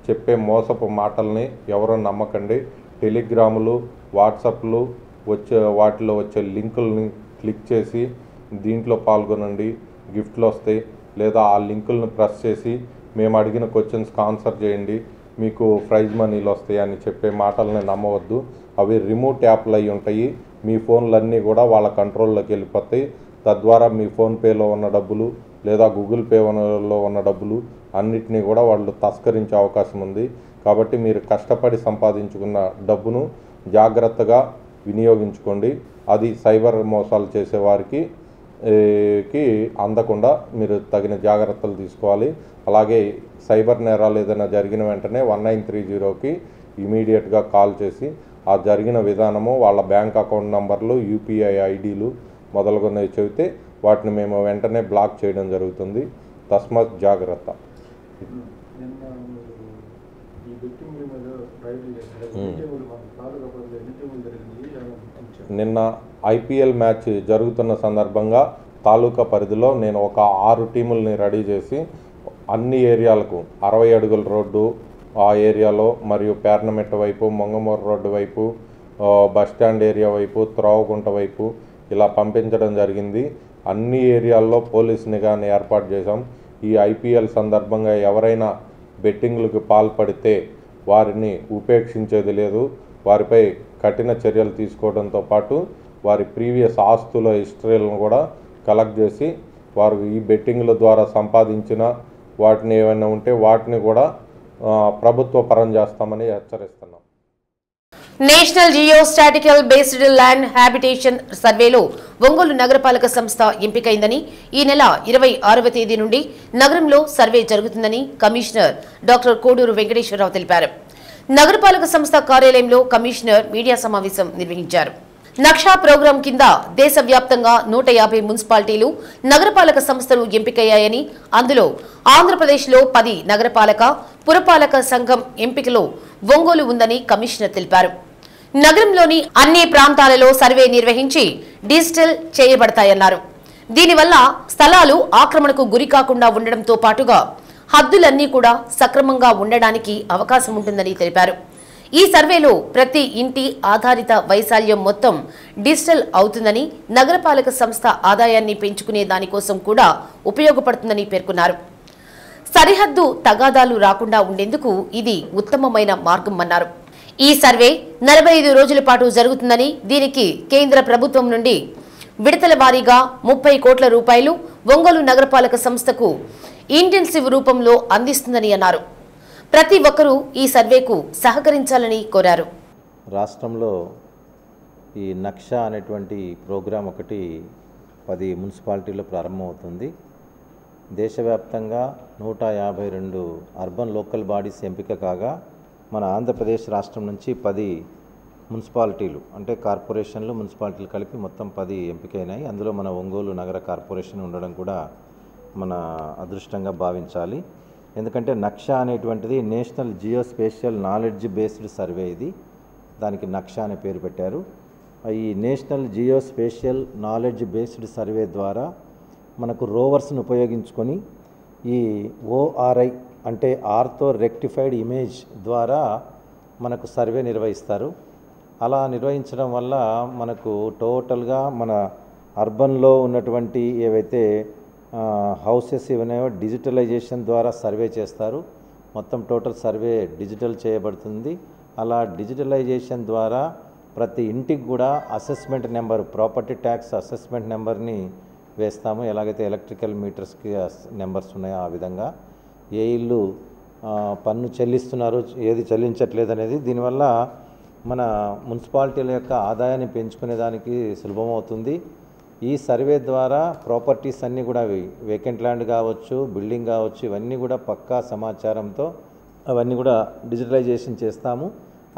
చెప్పే మోసపు మాటల్ని ఎవరూ నమ్మకండి. టెలిగ్రాములు, వాట్సాప్లు వాటిలో వచ్చే లింకుల్ని క్లిక్ చేసి దీంట్లో పాల్గొనండి, గిఫ్ట్లు వస్తాయి, లేదా ఆ లింకులను ప్రెస్ చేసి మేము అడిగిన క్వశ్చన్స్కి ఆన్సర్ చేయండి, మీకు ప్రైజ్ మనీలు వస్తాయి అని చెప్పే మాటల్ని నమ్మవద్దు. అవి రిమోట్ యాప్లు అయి ఉంటాయి. మీ ఫోన్లన్నీ కూడా వాళ్ళ కంట్రోల్లోకి వెళ్ళిపోతాయి. తద్వారా మీ ఫోన్పేలో ఉన్న డబ్బులు లేదా గూగుల్ పేలో ఉన్న డబ్బులు అన్నిటినీ కూడా వాళ్ళు తస్కరించే అవకాశం ఉంది. కాబట్టి మీరు కష్టపడి సంపాదించుకున్న డబ్బును జాగ్రత్తగా వినియోగించుకోండి. అది సైబర్ మోసాలు చేసేవారికి అందకుండా మీరు తగిన జాగ్రత్తలు తీసుకోవాలి. అలాగే సైబర్ నేరాలు ఏదైనా జరిగిన వెంటనే 1930కి ఇమీడియట్గా కాల్ చేసి ఆ జరిగిన విధానము, వాళ్ళ బ్యాంక్ అకౌంట్ నంబర్లు, యూపీఐ ఐడీలు మొదలుగున్నవి చెబితే వాటిని మేము వెంటనే బ్లాక్ చేయడం జరుగుతుంది. తస్మాత్ జాగ్రత్త. నిన్న ఐపీఎల్ మ్యాచ్ జరుగుతున్న సందర్భంగా తాలూకా పరిధిలో నేను ఒక 6 టీముల్ని రెడీ చేసి అన్ని ఏరియాలకు 60 అడుగుల రోడ్డు ఆ ఏరియాలో, మరియు పేర్నమెట్ట వైపు, మొంగమూరు రోడ్డు వైపు, బస్టాండ్ ఏరియా వైపు, త్రోవగుంట వైపు ఇలా పంపించడం జరిగింది. అన్ని ఏరియాల్లో పోలీస్ నిఘాని ఏర్పాటు చేశాం. ఈ ఐపీఎల్ సందర్భంగా ఎవరైనా బెట్టింగ్లకు పాల్పడితే వారిని ఉపేక్షించేది లేదు. వారిపై కఠిన చర్యలు తీసుకోవడంతో పాటు వారి ప్రీవియస్ ఆస్తుల హిస్టరీలను కూడా కలెక్ట్ చేసి వారు ఈ బెట్టింగ్ల ద్వారా సంపాదించిన వాటిని ఏమైనా ఉంటే వాటిని కూడా ప్రభుత్వ పరం చేస్తామని హెచ్చరిస్తున్నాం. National geo statical based land habitation సర్వేలో ఒంగోలు నగరపాలక సంస్థ ఎంపికైందని, ఈ నెల 26వ తేదీ నుండి నగరంలో సర్వే జరుగుతుందని కమిషనర్ డాక్టర్ కోడూరు వెంకటేశ్వరరావు తెలిపారు. నగరపాలక సంస్థ కార్యాలయంలో కమిషనర్ మీడియా సమావేశం నిర్వహించారు. నక్షా ప్రోగ్రాం కింద దేశవ్యాప్తంగా 150 మున్సిపాలిటీలు నగరపాలక సంస్థలు ఎంపికయ్యాయని, అందులో ఆంధ్రప్రదేశ్లో 10 నగరపాలక పురపాలక సంఘం ఎంపికలో ఒంగోలు ఉందని కమిషనర్ తెలిపారు. నగరంలోని అన్ని ప్రాంతాలలో సర్వే నిర్వహించి డిజిటల్ చేయబడతాయన్నారు. దీనివల్ల స్థలాలు ఆక్రమణకు గురి కాకుండా ఉండడంతో పాటుగా హద్దులన్నీ కూడా సక్రమంగా ఉండడానికి అవకాశం ఉంటుందని తెలిపారు. ఈ సర్వేలో ప్రతి ఇంటి ఆధారిత వైశాల్యం మొత్తం డిజిటల్ అవుతుందని, నగరపాలక సంస్థ ఆదాయాన్ని పెంచుకునే దానికోసం కూడా ఉపయోగపడుతుందని పేర్కొన్నారు. సరిహద్దు తగాదాలు రాకుండా ఉండేందుకు ఇది ఉత్తమమైన మార్గం అన్నారు. ఈ సర్వే 45 రోజుల పాటు జరుగుతుందని, దీనికి కేంద్ర ప్రభుత్వం నుండి విడతల వారీగా 30 కోట్ల రూపాయలు ఒంగోలు నగరపాలక సంస్థకు ఇంటెన్సివ్ రూపంలో అందిస్తుందని అన్నారు. ప్రతి ఒక్కరూ ఈ సర్వేకు సహకరించాలని కోరారు. రాష్ట్రంలో ఈ నక్షా అనేటువంటి ప్రోగ్రాం ఒకటి 10 మున్సిపాలిటీలో ప్రారంభమవుతుంది. దేశవ్యాప్తంగా 152 అర్బన్ లోకల్ బాడీస్ ఎంపిక కాగా, మన ఆంధ్రప్రదేశ్ రాష్ట్రం నుంచి 10 మున్సిపాలిటీలు అంటే కార్పొరేషన్లు మున్సిపాలిటీలు కలిపి మొత్తం 10 ఎంపికైనాయి. అందులో మన ఒంగోలు నగర కార్పొరేషన్ ఉండడం కూడా మన అదృష్టంగా భావించాలి. ఎందుకంటే నక్షా అనేటువంటిది national Jio spatial knowledge based survey. ఇది దానికి నక్షా అనే పేరు పెట్టారు. ఈ national Jio spatial knowledge based survey ద్వారా మనకు రోవర్స్ను ఉపయోగించుకొని ఈ ఓఆర్ఐ అంటే ఆర్థో రెక్టిఫైడ్ ఇమేజ్ ద్వారా మనకు సర్వే నిర్వహిస్తారు. అలా నిర్వహించడం వల్ల మనకు టోటల్గా మన అర్బన్లో ఉన్నటువంటి ఏవైతే హౌసెస్ ఇవనేవో డిజిటలైజేషన్ ద్వారా సర్వే చేస్తారు. మొత్తం టోటల్ సర్వే డిజిటల్ చేయబడుతుంది. అలా డిజిటలైజేషన్ ద్వారా ప్రతి ఇంటికి కూడా assessment number, property tax assessment నెంబర్ని వేస్తాము. ఎలాగైతే ఎలక్ట్రికల్ మీటర్స్కి నెంబర్స్ ఉన్నాయో ఆ విధంగా ఏ ఇల్లు పన్ను చెల్లిస్తున్నారు, ఏది చెల్లించట్లేదు అనేది దీనివల్ల మన మున్సిపాలిటీల యొక్క ఆదాయాన్ని పెంచుకునే దానికి సులభమవుతుంది. ఈ సర్వే ద్వారా ప్రాపర్టీస్ అన్నీ కూడా వేకెంట్ ల్యాండ్ కావచ్చు, బిల్డింగ్ కావచ్చు, ఇవన్నీ కూడా పక్కా సమాచారంతో అవన్నీ కూడా డిజిటలైజేషన్ చేస్తాము.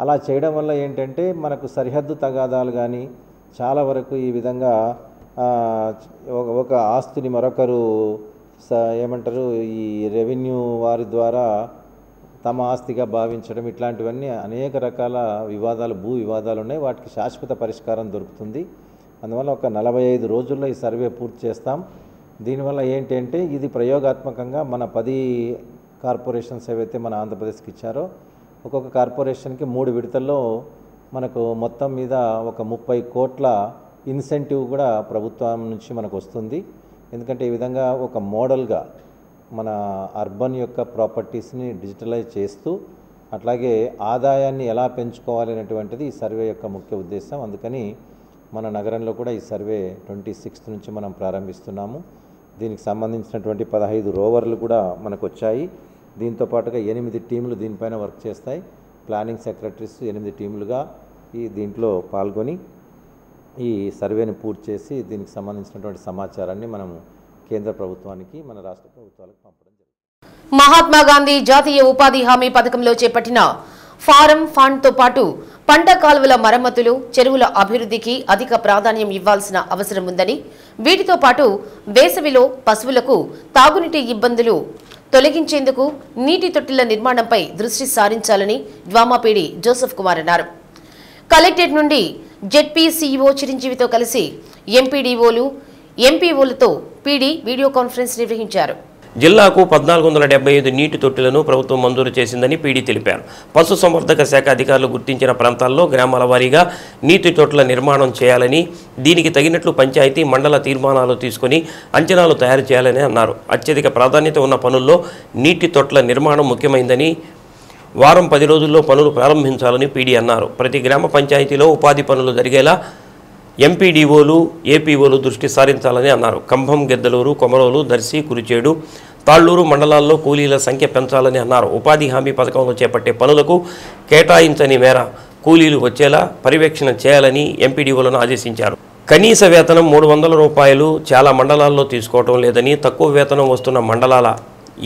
అలా చేయడం వల్ల ఏంటంటే మనకు సరిహద్దు తగాదాలు కానీ చాలా వరకు ఈ విధంగా ఒక ఆస్తిని మరొకరు ఏమంటారు ఈ రెవెన్యూ వారి ద్వారా తమ ఆస్తిగా భావించడం, ఇట్లాంటివన్నీ అనేక రకాల వివాదాలు, భూ వివాదాలు ఉన్నాయి. వాటికి శాశ్వత పరిష్కారం దొరుకుతుంది. అందువల్ల ఒక 45 రోజుల్లో ఈ సర్వే పూర్తి చేస్తాం. దీనివల్ల ఏంటంటే ఇది ప్రయోగాత్మకంగా మన 10 కార్పొరేషన్స్ ఏవైతే మన ఆంధ్రప్రదేశ్కి ఇచ్చారో ఒక్కొక్క కార్పొరేషన్కి 3 విడతల్లో మనకు మొత్తం మీద ఒక 30 కోట్ల ఇన్సెంటివ్ కూడా ప్రభుత్వం నుంచి మనకు వస్తుంది. ఎందుకంటే ఈ విధంగా ఒక మోడల్గా మన అర్బన్ యొక్క ప్రాపర్టీస్ని డిజిటలైజ్ చేస్తూ అట్లాగే ఆదాయాన్ని ఎలా పెంచుకోవాలి అనేటువంటిది ఈ సర్వే యొక్క ముఖ్య ఉద్దేశం. అందుకని మన నగరంలో కూడా ఈ సర్వే 26 నుంచి మనం ప్రారంభిస్తున్నాము. దీనికి సంబంధించినటువంటి 15 రోవర్లు కూడా మనకు వచ్చాయి. దీంతో పాటుగా 8 టీంలు దీనిపైన వర్క్ చేస్తాయి. ప్లానింగ్ సెక్రటరీస్ 8 టీంలుగా దీంట్లో పాల్గొని ఈ సర్వేని పూర్తి చేసి దీనికి సంబంధించినటువంటి సమాచారాన్ని మనము కేంద్ర ప్రభుత్వానికి, మన రాష్ట్ర ప్రభుత్వాలకు పంపడం జరుగుతుంది. మహాత్మా గాంధీ జాతీయ ఉపాధి హామీ పథకంలో చేపట్టిన ఫారం ఫండ్తో పాటు పంట కాలువల మరమ్మతులు, చెరువుల అభివృద్ధికి అధిక ప్రాధాన్యం ఇవ్వాల్సిన అవసరం ఉందని, వీటితో పాటు వేసవిలో పశువులకు తాగునీటి ఇబ్బందులు తొలగించేందుకు నీటి తొట్టిల నిర్మాణంపై దృష్టి సారించాలని డ్వామాపీడి జోసెఫ్ కుమార్ అన్నారు. కలెక్టరేట్ నుండి జెడ్పీ సీఈఓ చిరంజీవితో కలిసి ఎంపీడీఓలు, ఎంపీఓలతో పీడీ వీడియో కాన్ఫరెన్స్ నిర్వహించారు. జిల్లాకు 1475 నీటి తొట్టెలను ప్రభుత్వం మంజూరు చేసిందని పీడీ తెలిపారు. పశుసంవర్ధక శాఖ అధికారులు గుర్తించిన ప్రాంతాల్లో గ్రామాల వారీగా నీటి తొట్టెల నిర్మాణం చేయాలని, దీనికి తగినట్లు పంచాయతీ మండల తీర్మానాలు తీసుకుని అంచనాలు తయారు చేయాలని అన్నారు. అత్యధిక ప్రాధాన్యత ఉన్న పనుల్లో నీటి తొట్టెల నిర్మాణం ముఖ్యమైందని, వారం 10 రోజుల్లో పనులు ప్రారంభించాలని పీడీ అన్నారు. ప్రతి గ్రామ పంచాయతీలో ఉపాధి పనులు జరిగేలా ఎంపీడీఓలు, ఏపీఓలు దృష్టి సారించాలని అన్నారు. కంభం, గెద్దలూరు, కొమరోలు, దర్శి, కురిచేడు, తాళ్లూరు మండలాల్లో కూలీల సంఖ్య పెంచాలని అన్నారు. ఉపాధి హామీ పథకంలో చేపట్టే పనులకు కేటాయించని మేర కూలీలు వచ్చేలా పర్యవేక్షణ చేయాలని ఎంపీడీఓలను ఆదేశించారు. కనీస వేతనం 300 రూపాయలు చాలా మండలాల్లో తీసుకోవటం లేదని, తక్కువ వేతనం వస్తున్న మండలాల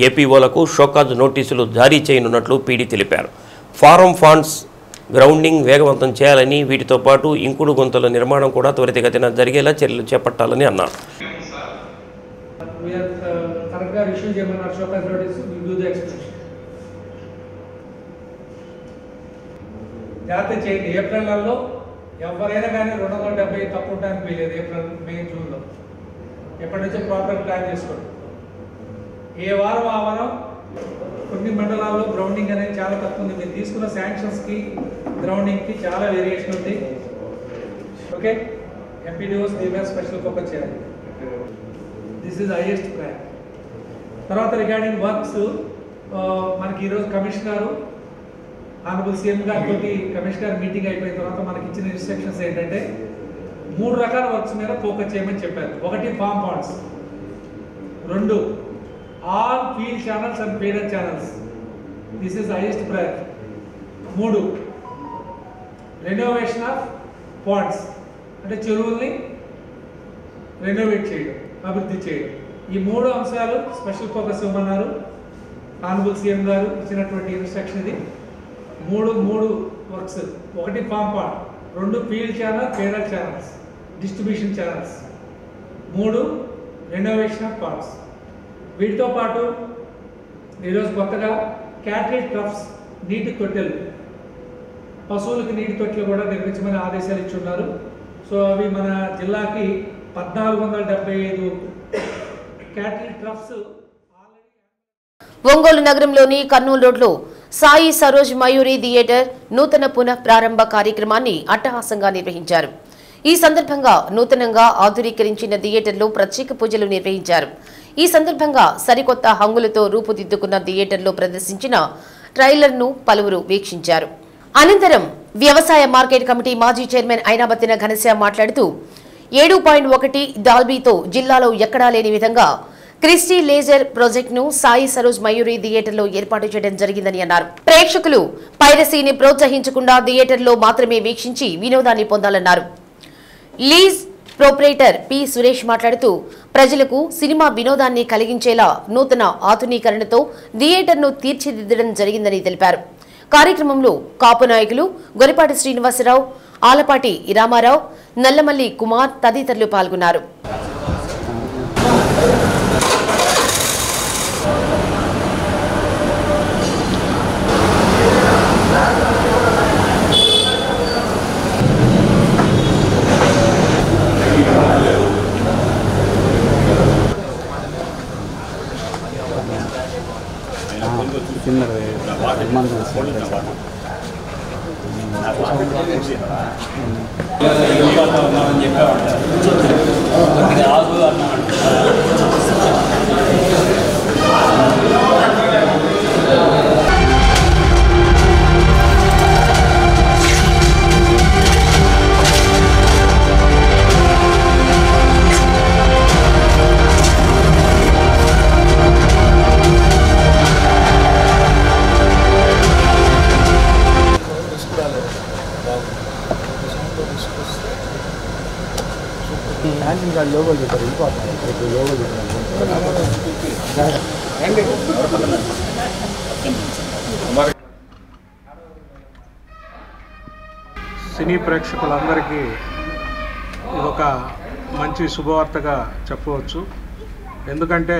ఏపీఓలకు షోకాజ్ నోటీసులు జారీ చేయనున్నట్లు పీడీ తెలిపారు. ఫారం ఫండ్స్ గ్రౌండింగ్ వేగవంతం చేయాలని, వీటితో పాటు ఇంకుడు గుంతల నిర్మాణం కూడా త్వరితగతిన జరిగేలా చర్యలు చేపట్టాలని అన్నారు. జాగ్రత్త చేయండి. ఏప్రిల్ నెలలో ఎవరైనా కానీ 270 తక్కువ ఉండడానికి వీలేదు. ఏప్రిల్, మే, జూన్లో ఎప్పటి నుంచో ప్రాపర్ ప్లాన్ చేసుకోండి. ఏ వారం ఆ వారం కొన్ని మండలాల్లో గ్రౌండింగ్ అనేది చాలా తక్కువ ఉంది. మీరు తీసుకున్న శాంక్షన్స్కి గ్రౌండింగ్కి చాలా వేరియేషన్ ఉంది. ఓకే, ఎంపీడీఓస్ దీని మీద స్పెషల్ ఫోకస్ చేయాలి. This is highest plan. తర్వాత రిగార్డింగ్ వర్క్స్, మనకి ఈరోజు కమిషనర్ ఆనరబుల్ సీఎం గారితో కమిషనర్ మీటింగ్ అయిపోయిన తర్వాత మనకి ఇచ్చిన ఇన్స్ట్రక్షన్స్ ఏంటంటే 3 రకాల వర్క్స్ మీద ఫోకస్ చేయమని చెప్పారు. 1 farm ponds, 2 all field channels and feeder channels, this is highest priority. 3 renovation of ponds, అంటే చెరువుల్ని రెనోవేట్ చేయడం, అభివృద్ధి చేయడం. ఈ 3 అంశాలు స్పెషల్ ఫోకస్ ఇవ్వమన్నారు. ఆనరబుల్ సీఎం గారు ఇచ్చినటువంటి ఇన్స్ట్రక్షన్ ఇది. 3 works, 1 farm pond, 2 field channel, feeder channels, distribution channels, 3 renovation of ponds. వీటితో పాటు ఈరోజు కొత్తగా క్యాటిల్ ట్రఫ్స్, నీటి తొట్టెలు, పశువులకి నీటి తొట్టెలు కూడా నిర్మించమని ఆదేశాలు ఇచ్చున్నారు. సో అవి మన జిల్లాకి 1475 క్యాటిల్ ట్రఫ్స్. ఒంగోలు నగరంలోని కర్నూలు రోడ్లో సాయి సరోజ్ మయూరి థియేటర్ నూతన పునః ప్రారంభ కార్యక్రమాన్ని అట్టహాసంగా నిర్వహించారు. ఈ సందర్భంగా నూతనంగా ఆధునీకరించిన థియేటర్లో ప్రత్యేక పూజలు నిర్వహించారు. ఈ సందర్భంగా సరికొత్త హంగులతో రూపుదిద్దుకున్న థియేటర్లో ప్రదర్శించిన ట్రైలర్ను పలువురు వీక్షించారు. అనంతరం వ్యవసాయ మార్కెట్ కమిటీ మాజీ చైర్మన్ ఐనాబత్తిన ఘనశ్యామ్ మాట్లాడుతూ 7.1 డాల్బీతో జిల్లాలో ఎక్కడా లేని విధంగా క్రిస్టీ లేజర్ ప్రాజెక్టును సాయి సరోజ్ మయూరి థియేటర్లో ఏర్పాటు చేయడం జరిగిందని అన్నారు. ప్రేక్షకులు పైరసీని ప్రోత్సహించకుండా థియేటర్లో మాత్రమే వీక్షించి వినోదాన్ని పొందాలన్నారు. లీజ్ ప్రొపరేటర్ పి సురేష్ మాట్లాడుతూ ప్రజలకు సినిమా వినోదాన్ని కలిగించేలా నూతన ఆధునీకరణతో థియేటర్ను తీర్చిదిద్దడం జరిగిందని తెలిపారు. కార్యక్రమంలో కాపు నాయకులు గొరిపాటి శ్రీనివాసరావు, ఆలపాటి రామారావు, నల్లమల్లి కుమార్ తదితరులు పాల్గొన్నారు. సినీ ప్రేక్షకులందరికీ ఇదొక మంచి శుభవార్తగా చెప్పవచ్చు. ఎందుకంటే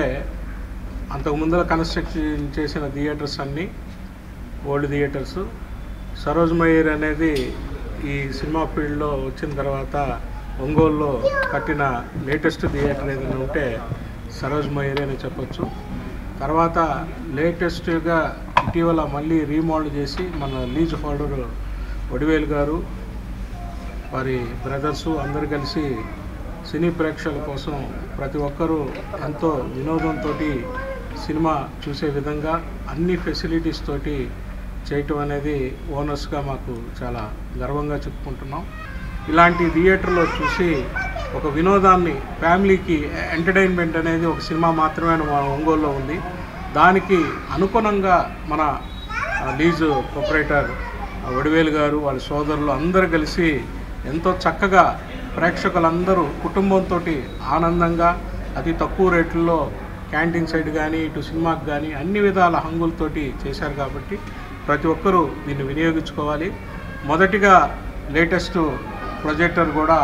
అంతకుముందర కన్స్ట్రక్షన్ చేసిన థియేటర్స్ అన్నీ ఓల్డ్ థియేటర్స్. సరోజ్ మయూరి అనేది ఈ సినిమా ఫీల్డ్లో వచ్చిన తర్వాత ఒంగోలులో కట్టిన లేటెస్ట్ థియేటర్ ఏదైనా ఉంటే సరోజ్ మయూరి అని చెప్పొచ్చు. తర్వాత లేటెస్ట్గా ఇటీవల మళ్ళీ రీమోడల్ చేసి మన లీజ్ హోల్డర్ వడివేలు గారు వారి బ్రదర్సు అందరు కలిసి సినీ ప్రేక్షకుల కోసం ప్రతి ఒక్కరూ ఎంతో వినోదంతో సినిమా చూసే విధంగా అన్ని ఫెసిలిటీస్ తోటి చేయటం అనేది ఓనర్స్గా మాకు చాలా గర్వంగా చెప్పుకుంటున్నాం. ఇలాంటి థియేటర్లో చూసి ఒక వినోదాన్ని ఫ్యామిలీకి ఎంటర్టైన్మెంట్ అనేది ఒక సినిమా మాత్రమే మన ఒంగోలులో ఉంది. దానికి అనుగుణంగా మన లీజు ప్రొపరేటర్ వడివేలు గారు వాళ్ళ సోదరులు అందరూ కలిసి ఎంతో చక్కగా ప్రేక్షకులందరూ కుటుంబంతో ఆనందంగా అతి తక్కువ రేట్లలో క్యాంటీన్ సైడ్ కానీ ఇటు సినిమాకి కానీ అన్ని విధాల హంగులతోటి చేశారు. కాబట్టి ప్రతి ఒక్కరూ దీన్ని వినియోగించుకోవాలి. మొదటిగా లేటెస్ట్ ప్రొజెక్టర్ కూడా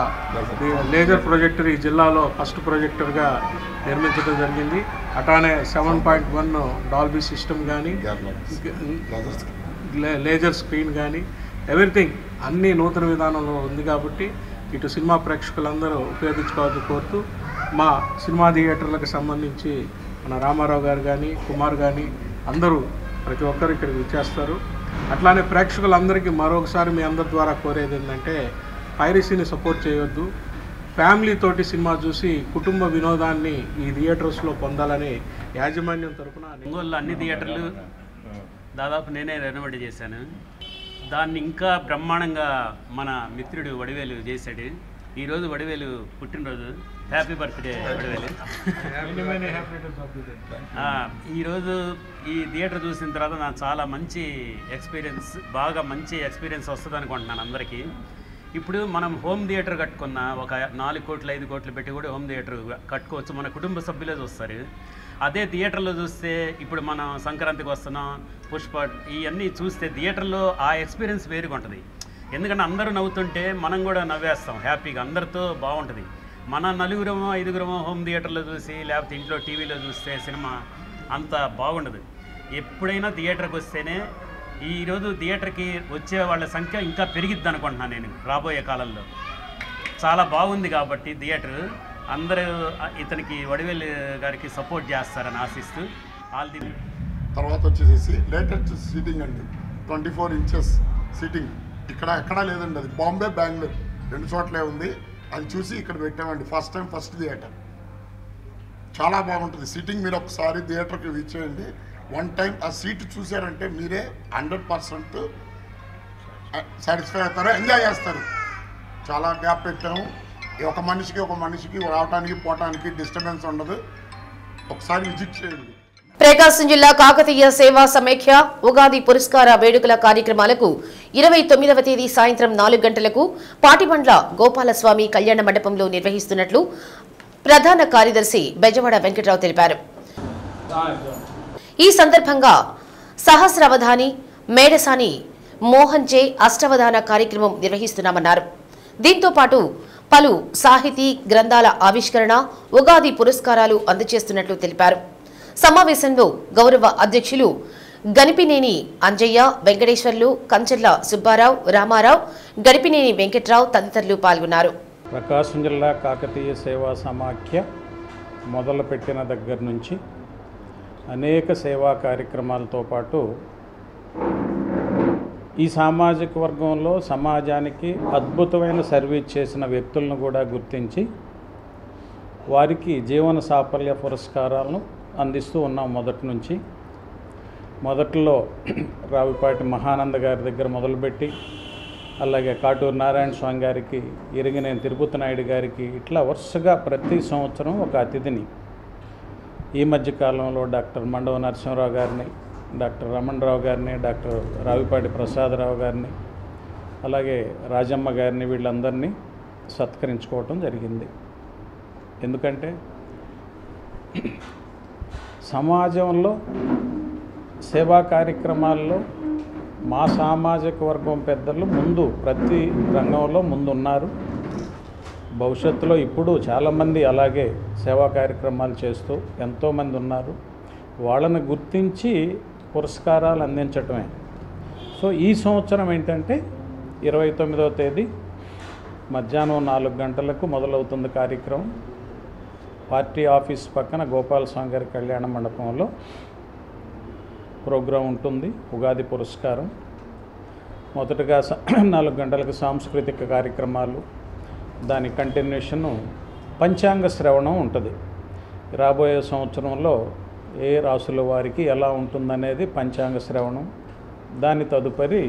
లేజర్ ప్రొజెక్టర్ ఈ జిల్లాలో ఫస్ట్ ప్రొజెక్టర్గా నిర్మించడం జరిగింది. అట్లానే 7.1 డాల్బీ సిస్టమ్ కానీ లేజర్ స్క్రీన్ కానీ ఎవ్రీథింగ్ అన్నీ నూతన విధానంలో ఉంది. కాబట్టి ఇటు సినిమా ప్రేక్షకులందరూ ఉపయోగించుకోవాలని కోరుతూ మా సినిమా థియేటర్లకు సంబంధించి మన రామారావు గారు కానీ కుమార్ కానీ అందరూ ప్రతి ఒక్కరు ఇక్కడికి వచ్చేస్తారు. అట్లానే ప్రేక్షకులందరికీ మరొకసారి మీ అందరి ద్వారా కోరేది ఏంటంటే పైరసీని సపోర్ట్ చేయొద్దు. ఫ్యామిలీ తోటి సినిమా చూసి కుటుంబ వినోదాన్ని ఈ థియేటర్స్లో పొందాలని యాజమాన్యం తరఫున ఒంగోలులో అన్ని థియేటర్లు దాదాపు నేనే రెనోవేట్ చేశాను. దాన్ని ఇంకా బ్రహ్మాండంగా మన మిత్రుడు వడివేలు చేశాడు. ఈరోజు వడివేలు పుట్టినరోజు. Happy birthday Vadivelu. ఈరోజు ఈ థియేటర్ చూసిన తర్వాత నాకు చాలా మంచి ఎక్స్పీరియన్స్, బాగా మంచి ఎక్స్పీరియన్స్ వస్తుంది అనుకుంటున్నాను అందరికీ. ఇప్పుడు మనం హోమ్ థియేటర్ కట్టుకున్న ఒక 4 కోట్లు 5 కోట్లు పెట్టి కూడా హోమ్ థియేటర్ కట్టుకోవచ్చు. మన కుటుంబ సభ్యులే చూస్తారు. అదే థియేటర్లో చూస్తే ఇప్పుడు మనం సంక్రాంతికి వస్తున్నాం, పుష్ప ఇవన్నీ చూస్తే థియేటర్లో ఆ ఎక్స్పీరియన్స్ వేరుగా ఉంటుంది. ఎందుకంటే అందరూ నవ్వుతుంటే మనం కూడా నవ్వేస్తాం హ్యాపీగా, అందరితో బాగుంటుంది. మన 4 5 హోమ్ థియేటర్లో చూసి లేకపోతే ఇంట్లో టీవీలో చూస్తే సినిమా అంత బాగుండదు. ఎప్పుడైనా థియేటర్కి వస్తేనే ఈరోజు థియేటర్కి వచ్చే వాళ్ళ సంఖ్య ఇంకా పెరిగిద్ది అనుకుంటున్నాను నేను రాబోయే కాలంలో. చాలా బాగుంది కాబట్టి థియేటర్ అందరూ ఇతనికి వడివేలు గారికి సపోర్ట్ చేస్తారని ఆశిస్తూ ఆల్ ది. తర్వాత వచ్చేసి లేటెస్ట్ సీటింగ్ అండి, 24 ఇంచెస్ సీటింగ్ ఇక్కడ ఎక్కడా లేదండి. అది బాంబే బెంగళూరు 2 చోట్లే ఉంది. అది చూసి ఇక్కడ పెట్టామండి. ఫస్ట్ టైం ఫస్ట్ థియేటర్ చాలా బాగుంటుంది సీటింగ్. మీరు ఒకసారి థియేటర్కి విజిట్ చేయండి. 1 టైం ఆ సీట్ చూసారంటే మీరే 100% సాటిస్ఫై అవుతారు, ఎంజాయ్ చేస్తారు. చాలా గ్యాప్ పెట్టాము. ఒక మనిషికి రావడానికి పోవటానికి డిస్టర్బెన్స్ ఉండదు. ఒకసారి విజిట్ చేయండి. ప్రకాశం జిల్లా కాకతీయ సేవా సమైక్య ఉగాది పురస్కార వేడుకల కార్యక్రమాలకు 29వ తేదీ సాయంత్రం 4 గంటలకు పాటిబండ్ల గోపాలస్వామి కళ్యాణ మండపంలో నిర్వహిస్తున్నట్లు ప్రధాన కార్యదర్శి బెజవాడ వెంకటరావు తెలిపారు. ఈ సందర్భంగా సహస్రావధాని మేడసాని మోహన్ చే అష్టవధాన కార్యక్రమం నిర్వహిస్తున్నామన్నారు. దీంతో పాటు పలు సాహితీ గ్రంథాల ఆవిష్కరణ, ఉగాది పురస్కారాలు అందజేస్తున్నట్లు తెలిపారు. సమావేశంలో గౌరవ అధ్యక్షులు గనిపినేని అంజయ్య, వెంకటేశ్వర్లు, కంచెర్ల సుబ్బారావు, రామారావు, గనిపినేని వెంకట్రావు తదితరులు పాల్గొన్నారు. ప్రకాశం జిల్లా కాకతీయ సేవా సమాఖ్య మొదలుపెట్టిన దగ్గర నుంచి అనేక సేవా కార్యక్రమాలతో పాటు ఈ సామాజిక వర్గంలో సమాజానికి అద్భుతమైన సర్వీస్ చేసిన వ్యక్తులను కూడా గుర్తించి వారికి జీవన సాఫల్య పురస్కారాలను అందిస్తూ ఉన్నాం. మొదటి నుంచి మొదట్లో రావిపాటి మహానంద గారి దగ్గర మొదలుపెట్టి అలాగే కాటూరు నారాయణ స్వామి గారికి, ఇరిగినేని తిరుపతి నాయుడు గారికి ఇట్లా వరుసగా ప్రతి సంవత్సరం ఒక అతిథిని, ఈ మధ్యకాలంలో డాక్టర్ మండవ నరసింహరావు గారిని, డాక్టర్ రమణరావు గారిని, డాక్టర్ రావిపాటి ప్రసాదరావు గారిని, అలాగే రాజమ్మ గారిని, వీళ్ళందరినీ సత్కరించుకోవటం జరిగింది. ఎందుకంటే సమాజంలో సేవా కార్యక్రమాల్లో మా సామాజిక వర్గం పెద్దలు ముందు ప్రతి రంగంలో ముందున్నారు. భవిష్యత్తులో ఇప్పుడు చాలామంది అలాగే సేవా కార్యక్రమాలు చేస్తూ ఎంతోమంది ఉన్నారు. వాళ్ళని గుర్తించి పురస్కారాలు అందించటమే. సో ఈ సంవత్సరం ఏంటంటే 29వ తేదీ మధ్యాహ్నం 4 గంటలకు మొదలవుతుంది కార్యక్రమం. పార్టీ ఆఫీస్ పక్కన గోపాలస్వామి గారి కళ్యాణ మండపంలో ప్రోగ్రాం ఉంటుంది, ఉగాది పురస్కారం. మొదటగా 4 గంటలకు సాంస్కృతిక కార్యక్రమాలు, దాని కంటిన్యూషను పంచాంగ శ్రవణం ఉంటుంది. రాబోయే సంవత్సరంలో ఏ రాసుల వారికి ఎలా ఉంటుందనేది పంచాంగ శ్రవణం. దాని తదుపరి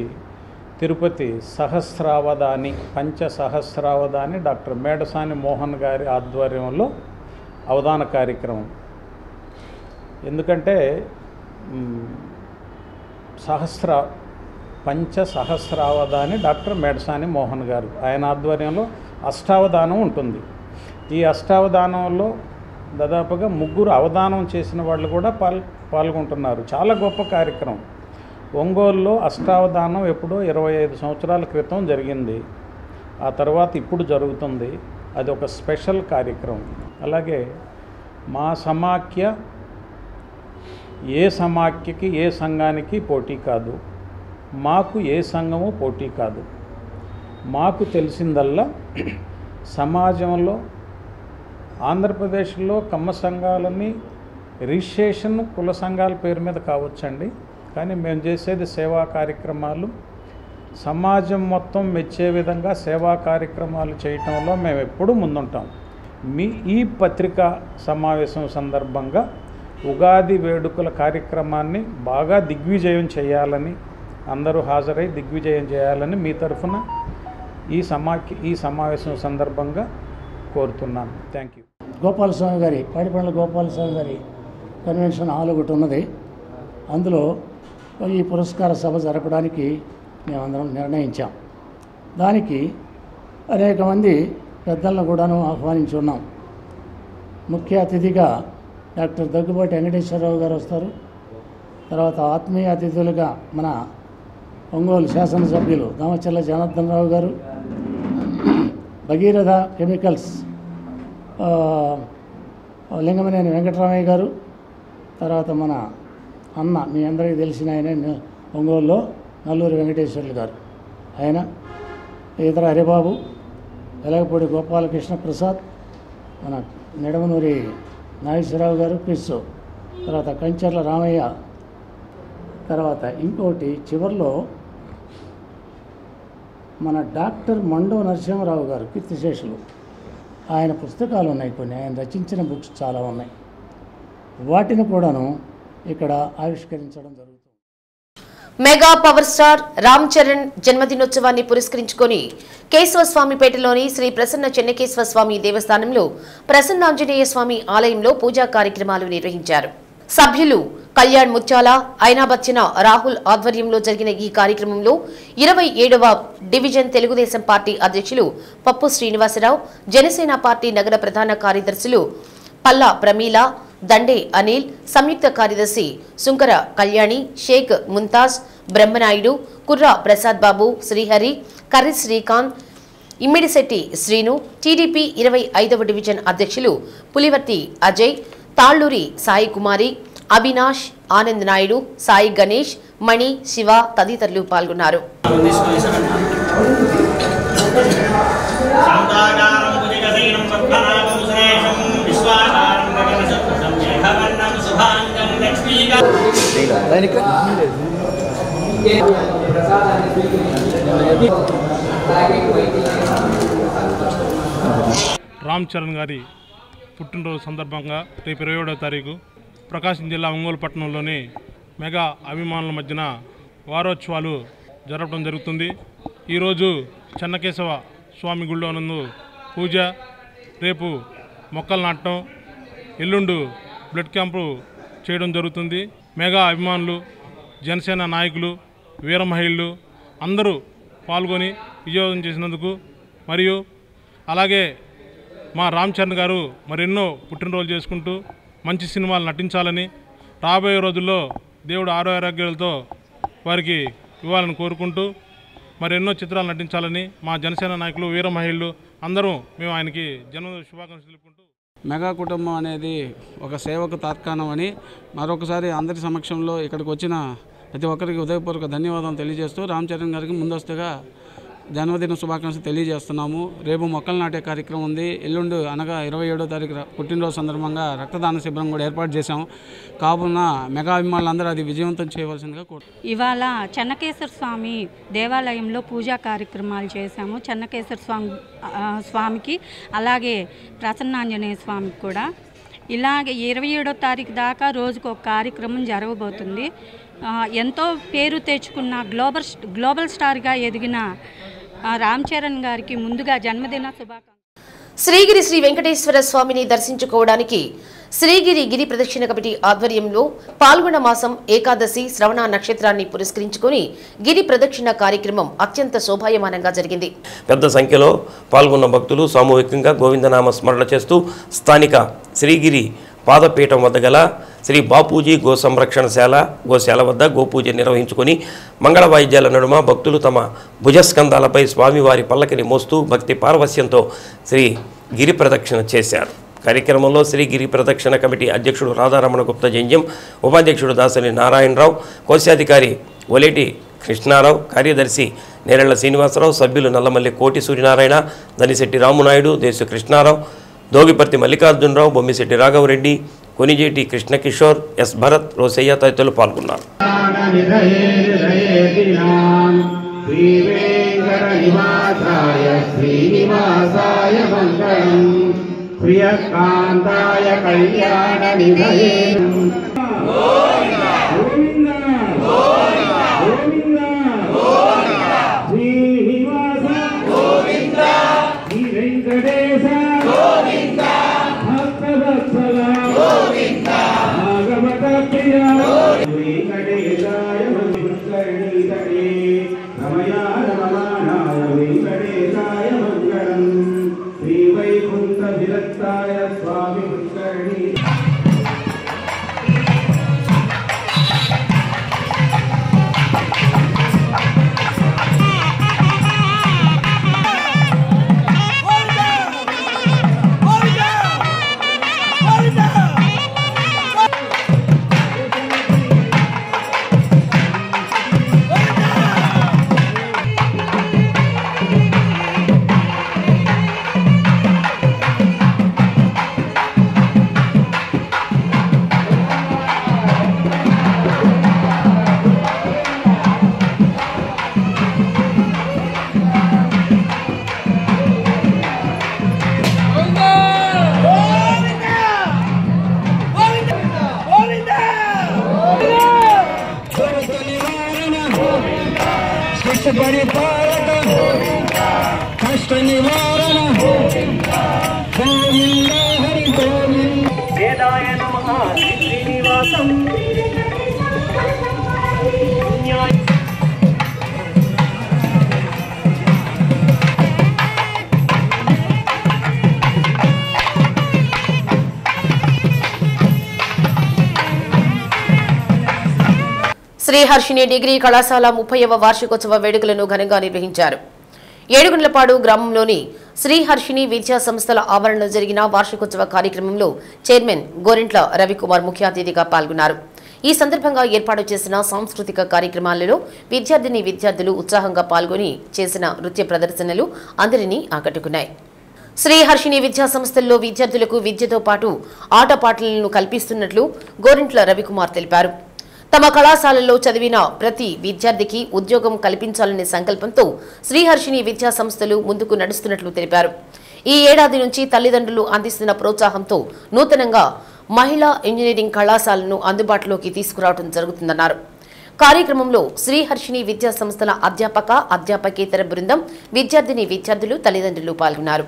తిరుపతి సహస్రావధాని, పంచసహస్రావధాని డాక్టర్ మేడసాని మోహన్ గారి ఆధ్వర్యంలో అవధాన కార్యక్రమం. ఎందుకంటే పంచసహస్రావధాని డాక్టర్ మేడసాని మోహన్ గారు, ఆయన ఆధ్వర్యంలో అష్టావధానం ఉంటుంది. ఈ అష్టావధానంలో దాదాపుగా 3 అవధానం చేసిన వాళ్ళు కూడా పాల్గొంటున్నారు. చాలా గొప్ప కార్యక్రమం. ఒంగోలులో అష్టావధానం ఎప్పుడో 25 సంవత్సరాల క్రితం జరిగింది. ఆ తర్వాత ఇప్పుడు జరుగుతుంది. అది ఒక స్పెషల్ కార్యక్రమం. అలాగే మా సమాఖ్య ఏ సమాఖ్యకి ఏ సంఘానికి పోటీ కాదు, మాకు ఏ సంఘము పోటీ కాదు. మాకు తెలిసిందల్లా సమాజంలో ఆంధ్రప్రదేశ్లో కమ్మ సంఘాలని రిజిస్ట్రేషన్ కుల సంఘాల పేరు మీద కావచ్చండి, కానీ మేము చేసేది సేవా కార్యక్రమాలు. సమాజం మొత్తం మెచ్చే విధంగా సేవా కార్యక్రమాలు చేయటంలో మేము ఎప్పుడూ ముందుంటాం. ఈ పత్రికా సమావేశం సందర్భంగా ఉగాది వేడుకల కార్యక్రమాన్ని బాగా దిగ్విజయం చేయాలని, అందరూ హాజరై దిగ్విజయం చేయాలని మీ తరఫున ఈ సమావేశం సందర్భంగా కోరుతున్నాను. Thank you. గోపాలస్వామి గారి పాడిపండ్ల గోపాలస్వామి గారి కన్వెన్షన్ హాల్ ఒకటి ఉన్నది. అందులో ఈ పురస్కార సభ జరపడానికి మేమందరం నిర్ణయించాం. దానికి అనేక మంది పెద్దలను కూడాను ఆహ్వానించి ఉన్నాం. ముఖ్య అతిథిగా డాక్టర్ దగ్గుబాటి వెంకటేశ్వరరావు గారు వస్తారు. తర్వాత ఆత్మీయ అతిథులుగా మన ఒంగోలు శాసనసభ్యులు దామచర్ల జనార్దన్ రావు గారు, భగీరథ కెమికల్స్ లింగమనేని వెంకటరామయ్య గారు, తర్వాత మన అన్న మీ అందరికీ తెలిసిన ఆయన ఒంగోలులో నల్లూరి వెంకటేశ్వర్లు గారు, ఆయన ఇతర హరిబాబు, వెలగపూడి గోపాలకృష్ణ ప్రసాద్, మన నిడమనూరి నాగేశ్వరరావు గారు పిస్సు, తర్వాత కంచర్ల రామయ్య, తర్వాత ఇంకోటి చివరిలో మన డాక్టర్ మండో నరసింహారావు గారు కీర్తిశేషులు, ఆయన పుస్తకాలు ఉన్నాయి కొన్ని, ఆయన రచించిన బుక్స్ చాలా ఉన్నాయి. వాటిని కూడాను ఇక్కడ ఆవిష్కరించడం జరుగుతుంది. Mega power star Ram Charan జన్మదినోత్సవాన్ని పురస్కరించుకొని కేశవస్వామిపేటలోని శ్రీ ప్రసన్న చెన్నకేశవ స్వామి దేవస్థానంలో ప్రసన్నాంజనేయ స్వామి ఆలయంలో పూజా కార్యక్రమాలు నిర్వహించారు. సభ్యులు కళ్యాణ్ ముత్యాల, ఐనా బచ్చన, రాహుల్ ఆధ్వర్యంలో జరిగిన ఈ కార్యక్రమంలో 27వ డివిజన్ తెలుగుదేశం పార్టీ అధ్యక్షులు పప్పు శ్రీనివాసరావు, జనసేన పార్టీ నగర ప్రధాన కార్యదర్శులు పల్లా ప్రమీల, దండే అనిల్, సంయుక్త కార్యదర్శి సుంకర కళ్యాణి, షేక్ ముంతాజ్, బ్రహ్మనాయుడు, కుర్రా ప్రసాద్ బాబు, శ్రీహరి, కర్రి శ్రీకాంత్, ఇమ్మిడిశెట్టి శ్రీను, టీడీపీ 25వ డివిజన్ అధ్యక్షులు పులివర్తి అజయ్, తాళ్లూరి సాయి కుమారి, అవినాష్, ఆనంద్ నాయుడు, సాయి గణేష్, మణి, శివ తదితరులు పాల్గొన్నారు. రామ్ చరణ్ గారి పుట్టినరోజు సందర్భంగా రేపు 27వ తారీఖు ప్రకాశం జిల్లా ఒంగోలు పట్టణంలోని మెగా అభిమానుల మధ్యన వారోత్సవాలు జరపడం జరుగుతుంది. ఈరోజు చెన్నకేశవ స్వామి గుళ్ళో నందు పూజ, రేపు మొక్కలు నాటడం, ఎల్లుండు బ్లడ్ క్యాంపు చేయడం జరుగుతుంది. మెగా అభిమానులు, జనసేన నాయకులు, వీర మహిళలు అందరూ పాల్గొని విజయవంతం చేసినందుకు, మరియు అలాగే మా రామ్ చరణ్ గారు మరెన్నో పుట్టినరోజులు చేసుకుంటూ మంచి సినిమాలు నటించాలని, రాబోయే రోజుల్లో దేవుడు ఆరోగ్యాలతో వారికి ఇవ్వాలని కోరుకుంటూ మరెన్నో చిత్రాలు నటించాలని మా జనసేన నాయకులు, వీర మహిళలు అందరూ మేము ఆయనకి జన్మదిన శుభాకాంక్షలు తెలుపుకుంటూ, మెగా కుటుంబం అనేది ఒక సేవకు తార్కాణం అని మరొకసారి అందరి సమక్షంలో ఇక్కడికి వచ్చిన ప్రతి ఒక్కరికి హృదయపూర్వక ధన్యవాదాలు తెలియజేస్తూ రామ్ చరణ్ గారికి ముందస్తుగా జన్మదిన శుభాకాంక్షలు తెలియజేస్తున్నాము. రేపు మొక్కలు నాటే కార్యక్రమం ఉంది. ఎల్లుండి అనగా 27వ తారీఖు పుట్టినరోజు సందర్భంగా రక్తదాన శిబిరం కూడా ఏర్పాటు చేశాము. కావున మెగా అభిమానులందరూ అది విజయవంతం చేయవలసిందిగా కోరుతున్నాము. ఇవాళ చెన్నకేశ్వర స్వామి దేవాలయంలో పూజా కార్యక్రమాలు చేశాము. చెన్నకేశ్వర స్వామికి అలాగే ప్రసన్నాంజనేయ స్వామికి కూడా ఇలాగే 27వ తారీఖు దాకా రోజుకు ఒక కార్యక్రమం జరగబోతుంది. ఎంతో పేరు తెచ్చుకున్న గ్లోబల్ స్టార్గా ఎదిగిన రామ్ చరణ్ గారికి ముందుగా జన్మదిన శుభాకాంక్షలు. శ్రీగిరి శ్రీ వెంకటేశ్వర స్వామిని దర్శించుకోవడానికి శ్రీగిరి గిరి ప్రదక్షిణ కమిటీ ఆధ్వర్యంలో పాల్గొన మాసం ఏకాదశి శ్రవణ నక్షత్రాన్ని పురస్కరించుకుని గిరి ప్రదక్షిణ కార్యక్రమం అత్యంత శోభాయమానంగా జరిగింది. పెద్ద సంఖ్యలో పాల్గొన్న భక్తులు సామూహికంగా గోవిందనామ స్మరణ చేస్తూ స్థానిక శ్రీగిరి పాదపీఠం వద్ద గల శ్రీ బాపూజీ గో గోశాల వద్ద గోపూజ నిర్వహించుకొని మంగళ వాయిద్యాల నడుమ భక్తులు తమ భుజస్కంధాలపై స్వామివారి పల్లకిని మోస్తూ భక్తి పారవస్యంతో శ్రీ గిరి ప్రదక్షిణ చేశారు. కార్యక్రమంలో శ్రీ గిరి ప్రదక్షిణ కమిటీ అధ్యక్షుడు రాధారమణ గుప్తా జంజం, ఉపాధ్యక్షుడు దాసరి నారాయణరావు, కోశాధికారి ఒలేటి కృష్ణారావు, కార్యదర్శి నేరెళ్ల శ్రీనివాసరావు, సభ్యులు నల్లమల్లి కోటి సూర్యనారాయణ, దనిశెట్టి రామునాయుడు, దేశు కృష్ణారావు, దోగిపర్తి మల్లికార్జునరావు, బొమ్మిశెట్టి రాఘవరెడ్డి, కొనిజేటి కృష్ణకిషోర్, ఎస్ భరత్, రోసయ్య తదితరులు పాల్గొన్నారు. శ్రీహర్షిని డిగ్రీ కళాశాల 30వ వార్షికోత్సవ వేడుకలను ఘనంగా నిర్వహించారు. ఏడుగుండ్లపాడు గ్రామంలోని శ్రీహర్షిని విద్యా సంస్థల ఆవరణలో జరిగిన వార్షికోత్సవ కార్యక్రమంలో చైర్మన్ గోరింట్ల రవికుమార్ ముఖ్య అతిథిగా పాల్గొన్నారు. ఈ సందర్భంగా ఏర్పాటు చేసిన సాంస్కృతిక కార్యక్రమాలలో విద్యార్థులు ఉత్సాహంగా పాల్గొని చేసిన నృత్య ప్రదర్శనలు అందరినీ ఆకట్టుకున్నాయి. శ్రీహర్షిని విద్యా సంస్థల్లో విద్యార్థులకు విద్యతో పాటు ఆటపాటలను కల్పిస్తున్నట్లు గోరింట్ల రవికుమార్ తెలిపారు. తమ కళాశాలలో చదివిన ప్రతి విద్యార్థికి ఉద్యోగం కల్పించాలనే సంకల్పంతో శ్రీహర్షిని విద్యా సంస్థలు ముందుకు నడుస్తున్నట్లు తెలిపారు. ఈ ఏడాది నుంచి తల్లిదండ్రులు అందిస్తున్న ప్రోత్సాహంతో నూతనంగా మహిళా ఇంజనీరింగ్ కళాశాలను అందుబాటులోకి తీసుకురావడం జరుగుతుందన్నారు. కార్యక్రమంలో శ్రీహర్షిని విద్యా సంస్థల అధ్యాపకేతర బృందం, విద్యార్థులు, తల్లిదండ్రులు పాల్గొన్నారు.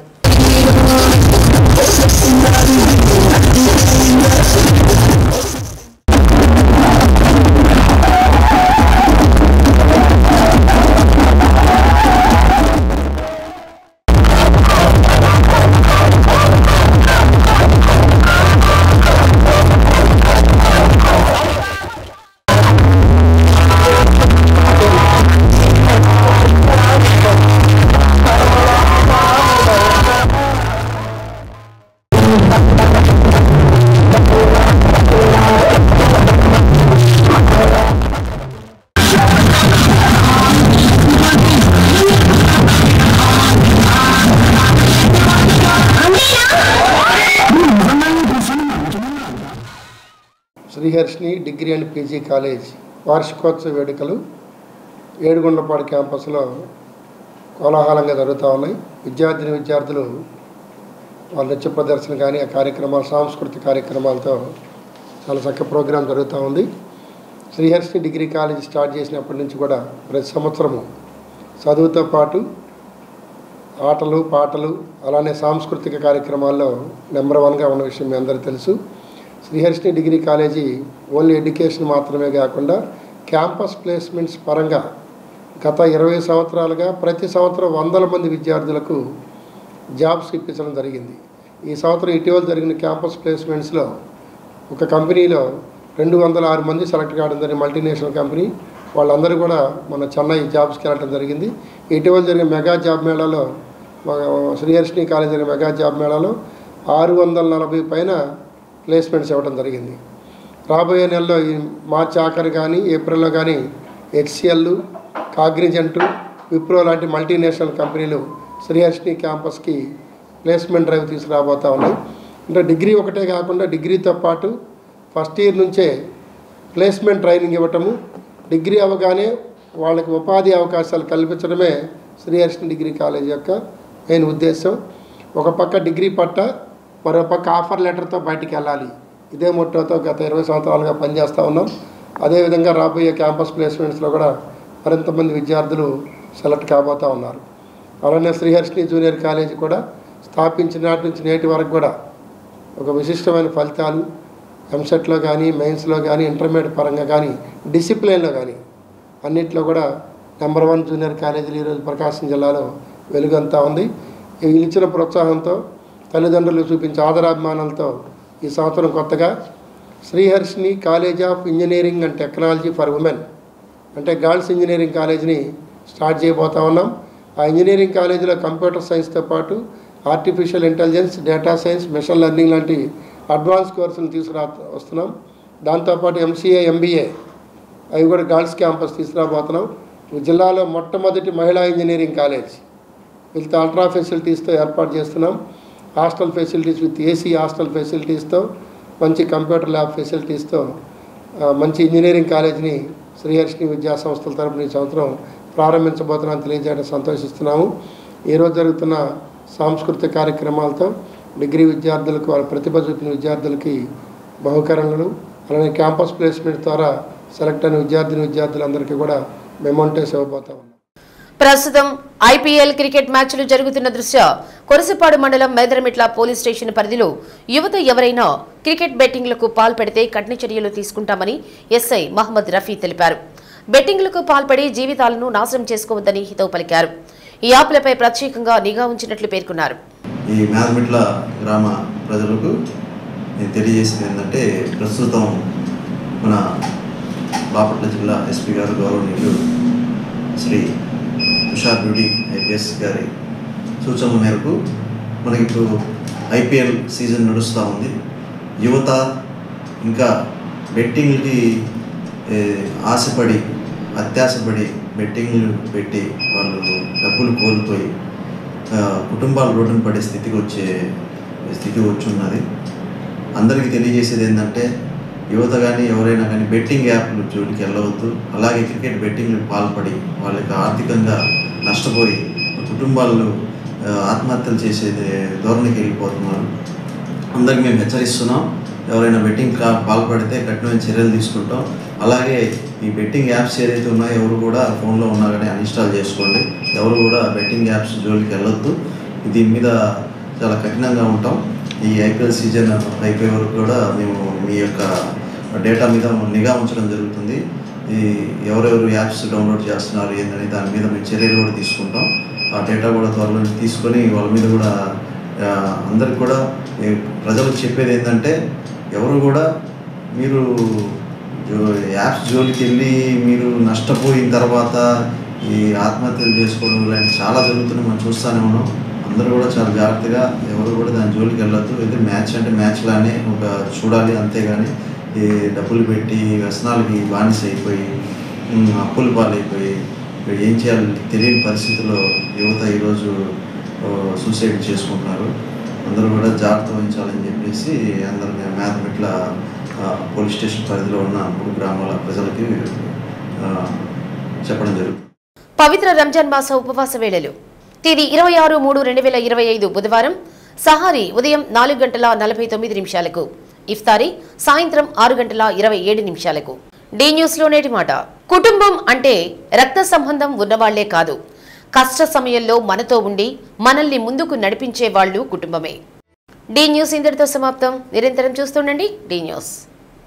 Sriharshini degree and PG college వార్షికోత్సవ వేడుకలు ఏడుగుండ్లపాడు క్యాంపస్లో కోలాహలంగా జరుగుతూ ఉన్నాయి. విద్యార్థులు వాళ్ళ నృత్య ప్రదర్శన కానీ ఆ కార్యక్రమాలు సాంస్కృతిక కార్యక్రమాలతో చాలా చక్కగా ప్రోగ్రాం జరుగుతూ ఉంది. శ్రీహర్షిని డిగ్రీ కాలేజ్ స్టార్ట్ చేసినప్పటి నుంచి కూడా ప్రతి సంవత్సరము చదువుతో పాటు ఆటలు పాటలు అలానే సాంస్కృతిక కార్యక్రమాల్లో నెంబర్ 1గా ఉన్న విషయం మీ అందరికీ తెలుసు. Sriharshini degree college only education మాత్రమే కాకుండా క్యాంపస్ ప్లేస్మెంట్స్ పరంగా గత 20 సంవత్సరాలుగా ప్రతి సంవత్సరం 100 మంది విద్యార్థులకు జాబ్స్ ఇప్పించడం జరిగింది. ఈ సంవత్సరం ఇటీవల జరిగిన క్యాంపస్ ప్లేస్మెంట్స్లో ఒక కంపెనీలో 206 మంది సెలెక్ట్ కావడం జరిగింది. మల్టీనేషనల్ కంపెనీ వాళ్ళందరూ కూడా మన చెన్నై జాబ్స్కి వెళ్ళడం జరిగింది. ఇటీవల జరిగిన మెగా జాబ్ మేళాలో శ్రీహర్షిని కాలేజ్ జరిగిన మెగా జాబ్ మేళాలో 640 పైన ప్లేస్మెంట్స్ ఇవ్వడం జరిగింది. రాబోయే నెలలో ఈ మార్చి ఆఖరు కానీ ఏప్రిల్లో కానీ హెచ్సిఎల్, కాగ్నిజెంట్, విప్రో లాంటి మల్టీనేషనల్ కంపెనీలు శ్రీహర్షిని క్యాంపస్కి ప్లేస్మెంట్ డ్రైవ్ తీసుకురాబోతూ ఉన్నాయి. అంటే డిగ్రీ ఒకటే కాకుండా డిగ్రీతో పాటు ఫస్ట్ ఇయర్ నుంచే ప్లేస్మెంట్ ట్రైనింగ్ ఇవ్వటము, డిగ్రీ అవగానే వాళ్ళకి ఉపాధి అవకాశాలు కల్పించడమే శ్రీహర్షిని డిగ్రీ కాలేజ్ యొక్క మెయిన్ ఉద్దేశం. ఒక పక్క డిగ్రీ పట్ట, మరో పక్క ఆఫర్ లెటర్తో బయటికి వెళ్ళాలి. ఇదే మొట్టతో గత 20 సంవత్సరాలుగా పనిచేస్తూ ఉన్నాం. అదేవిధంగా రాబోయే క్యాంపస్ ప్లేస్మెంట్స్లో కూడా మరింతమంది విద్యార్థులు సెలెక్ట్ కాబోతూ ఉన్నారు. అలానే శ్రీహర్షిని జూనియర్ కాలేజీ కూడా స్థాపించిన నాటి నుంచి నేటి వరకు కూడా ఒక విశిష్టమైన ఫలితాలు ఎంసెట్లో కానీ మెయిన్స్లో కానీ ఇంటర్మీడియట్ పరంగా కానీ డిసిప్లిన్లో కానీ అన్నింటిలో కూడా నెంబర్ 1 జూనియర్ కాలేజీలు ఈరోజు ప్రకాశం జిల్లాలో వెలుగంతా ఉంది. వీళ్ళు ఇచ్చిన ప్రోత్సాహంతో తల్లిదండ్రులు చూపించే ఆదరాభిమానాలతో ఈ సంవత్సరం కొత్తగా Sriharshini college of engineering and technology for women అంటే గర్ల్స్ ఇంజనీరింగ్ కాలేజీని స్టార్ట్ చేయబోతా ఉన్నాం. ఆ ఇంజనీరింగ్ కాలేజీలో కంప్యూటర్ సైన్స్తో పాటు artificial intelligence, data science, machine learning లాంటి అడ్వాన్స్ కోర్సులు వస్తున్నాం. దాంతోపాటు ఎంసీఏ, ఎంబీఏ అవి కూడా గర్ల్స్ క్యాంపస్ తీసుకురాబోతున్నాం. జిల్లాలో మొట్టమొదటి మహిళా ఇంజనీరింగ్ కాలేజ్ వీళ్ళతో అల్ట్రా ఫెసిలిటీస్తో ఏర్పాటు చేస్తున్నాం. Hostel facilities with AC hostel ఫెసిలిటీస్తో, మంచి కంప్యూటర్ ల్యాబ్ ఫెసిలిటీస్తో మంచి ఇంజనీరింగ్ కాలేజీని శ్రీహర్షిని విద్యా సంస్థల తరపున ఈ సంవత్సరం ప్రారంభించబోతున్నామని తెలియజేయడం సంతోషిస్తున్నాము. ఈరోజు జరుగుతున్న సాంస్కృతిక కార్యక్రమాలతో డిగ్రీ విద్యార్థులకు వాళ్ళ ప్రతిభ చూపిన విద్యార్థులకి బహుకరణలు అలానే క్యాంపస్ ప్లేస్మెంట్ ద్వారా సెలెక్ట్ అయిన విద్యార్థులందరికీ కూడా మెమోంటోస్ ఇవ్వబోతా ఉన్నాం. ప్రస్తుతం ఐపీఎల్ క్రికెట్ మ్యాచ్లు జరుగుతున్న దృష్ట్యా కొరసపాడు మండలం మేదరమిట్ల పోలీస్ స్టేషన్ పరిధిలో యువత ఎవరైనా క్రికెట్ బెట్టింగ్లకు పాల్పడితే కఠిన చర్యలు తీసుకుంటామని ఎస్ఐ మహమ్మద్ రఫీ తెలిపారు. బెట్టింగ్లకు పాల్పడి జీవితాలను నాశనం చేసుకోవద్దని హితవు పలికారు. ఈ యాప్లపై ప్రత్యేకంగా నిఘా ఉంచినట్లు పేర్కొన్నారు. ఈ మేదరమిట్ల గ్రామ ప్రజలకు నేను తెలియజేసింది ఏంటంటే ప్రస్తుతం మన బాపట్ల జిల్లా ఎస్పీ గారు గౌరవనీయులు శ్రీ తుషార్ బ్యూటీ ఐపీఎస్ గారి సూచనల మేరకు మనకి ఇప్పుడు ఐపీఎల్ సీజన్ నడుస్తూ ఉంది. యువత ఇంకా బెట్టింగ్కి ఆశపడి అత్యాశపడి బెట్టింగ్లు పెట్టి వాళ్ళు డబ్బులు కోల్పోయి కుటుంబాలు రోడ్డున పడే స్థితి వచ్చున్నది. అందరికీ తెలియజేసేది ఏంటంటే యువత కానీ ఎవరైనా కానీ బెట్టింగ్ యాప్లు జోలికి వెళ్ళవద్దు. అలాగే క్రికెట్ బెట్టింగ్లకు పాల్పడి వాళ్ళకి ఆర్థికంగా నష్టపోయి కుటుంబాలు ఆత్మహత్యలు చేసే ధోరణికి వెళ్ళిపోతున్నారు. అందరికీ మేము హెచ్చరిస్తున్నాం. ఎవరైనా బెట్టింగ్ పాల్పడితే కఠినమైన చర్యలు తీసుకుంటాం. అలాగే ఈ బెట్టింగ్ యాప్స్ ఏదైతే ఉన్నాయో ఎవరు కూడా ఫోన్లో ఉన్నా కానీ అన్ఇన్స్టాల్ చేసుకోండి. ఎవరు కూడా బెట్టింగ్ యాప్స్ జోలికి వెళ్ళొద్దు. దీని మీద చాలా కఠినంగా ఉంటాం. ఈ ఐపీఎల్ సీజన్ అయిపోయే వరకు కూడా మేము మీ యొక్క డేటా మీద నిఘా ఉంచడం జరుగుతుంది. ఈ ఎవరెవరు యాప్స్ డౌన్లోడ్ చేస్తున్నారు ఏంటని దాని మీద మేము చర్యలు కూడా తీసుకుంటాం. ఆ డేటా కూడా త్వరలో తీసుకొని వాళ్ళ మీద కూడా అందరికి కూడా ప్రజలకు చెప్పేది ఏంటంటే ఎవరు కూడా మీరు యాప్స్ జోలికి వెళ్ళి మీరు నష్టపోయిన తర్వాత ఈ ఆత్మహత్యలు చేసుకోవడం లాంటి చాలా జరుగుతున్నాయి, మనం చూస్తూనే ఉన్నాం. అందరూ కూడా చాలా జాగ్రత్తగా ఎవరు కూడా దాని జోలికి వెళ్ళొద్దు. అయితే మ్యాచ్ అంటే మ్యాచ్లానే ఒక చూడాలి, అంతేగాని ఈ డబ్బులు పెట్టి వ్యసనాలకి బానిస అయిపోయి అప్పులు పాలైపోయి ఏం చేయాలి తెలియని పరిస్థితుల్లో యువత ఈరోజు సూసైడ్ చేసుకుంటున్నారు. అందరూ కూడా జాగ్రత్త వహించాలని చెప్పేసి అందరూ మేదరమిట్ల పోలీస్ స్టేషన్ పరిధిలో ఉన్న 3 గ్రామాల ప్రజలకి చెప్పడం జరుగుతుంది. పవిత్ర రంజాన్ మాస ఉపవాస వేళలు తేదీ 26/3/2025 బుధవారం సహారీ ఉదయం 4:49 ఇఫ్తారీ సాయంత్రం 6:27 డి న్యూస్లో నేటి మాట. కుటుంబం అంటే రక్త సంబంధం ఉన్నవాళ్లే కాదు, కష్ట సమయంలో మనతో ఉండి మనల్ని ముందుకు నడిపించే వాళ్ళు కుటుంబమే. డి న్యూస్ ఇంతటితో సమాప్తం. నిరంతరం చూస్తుండండి డి న్యూస్.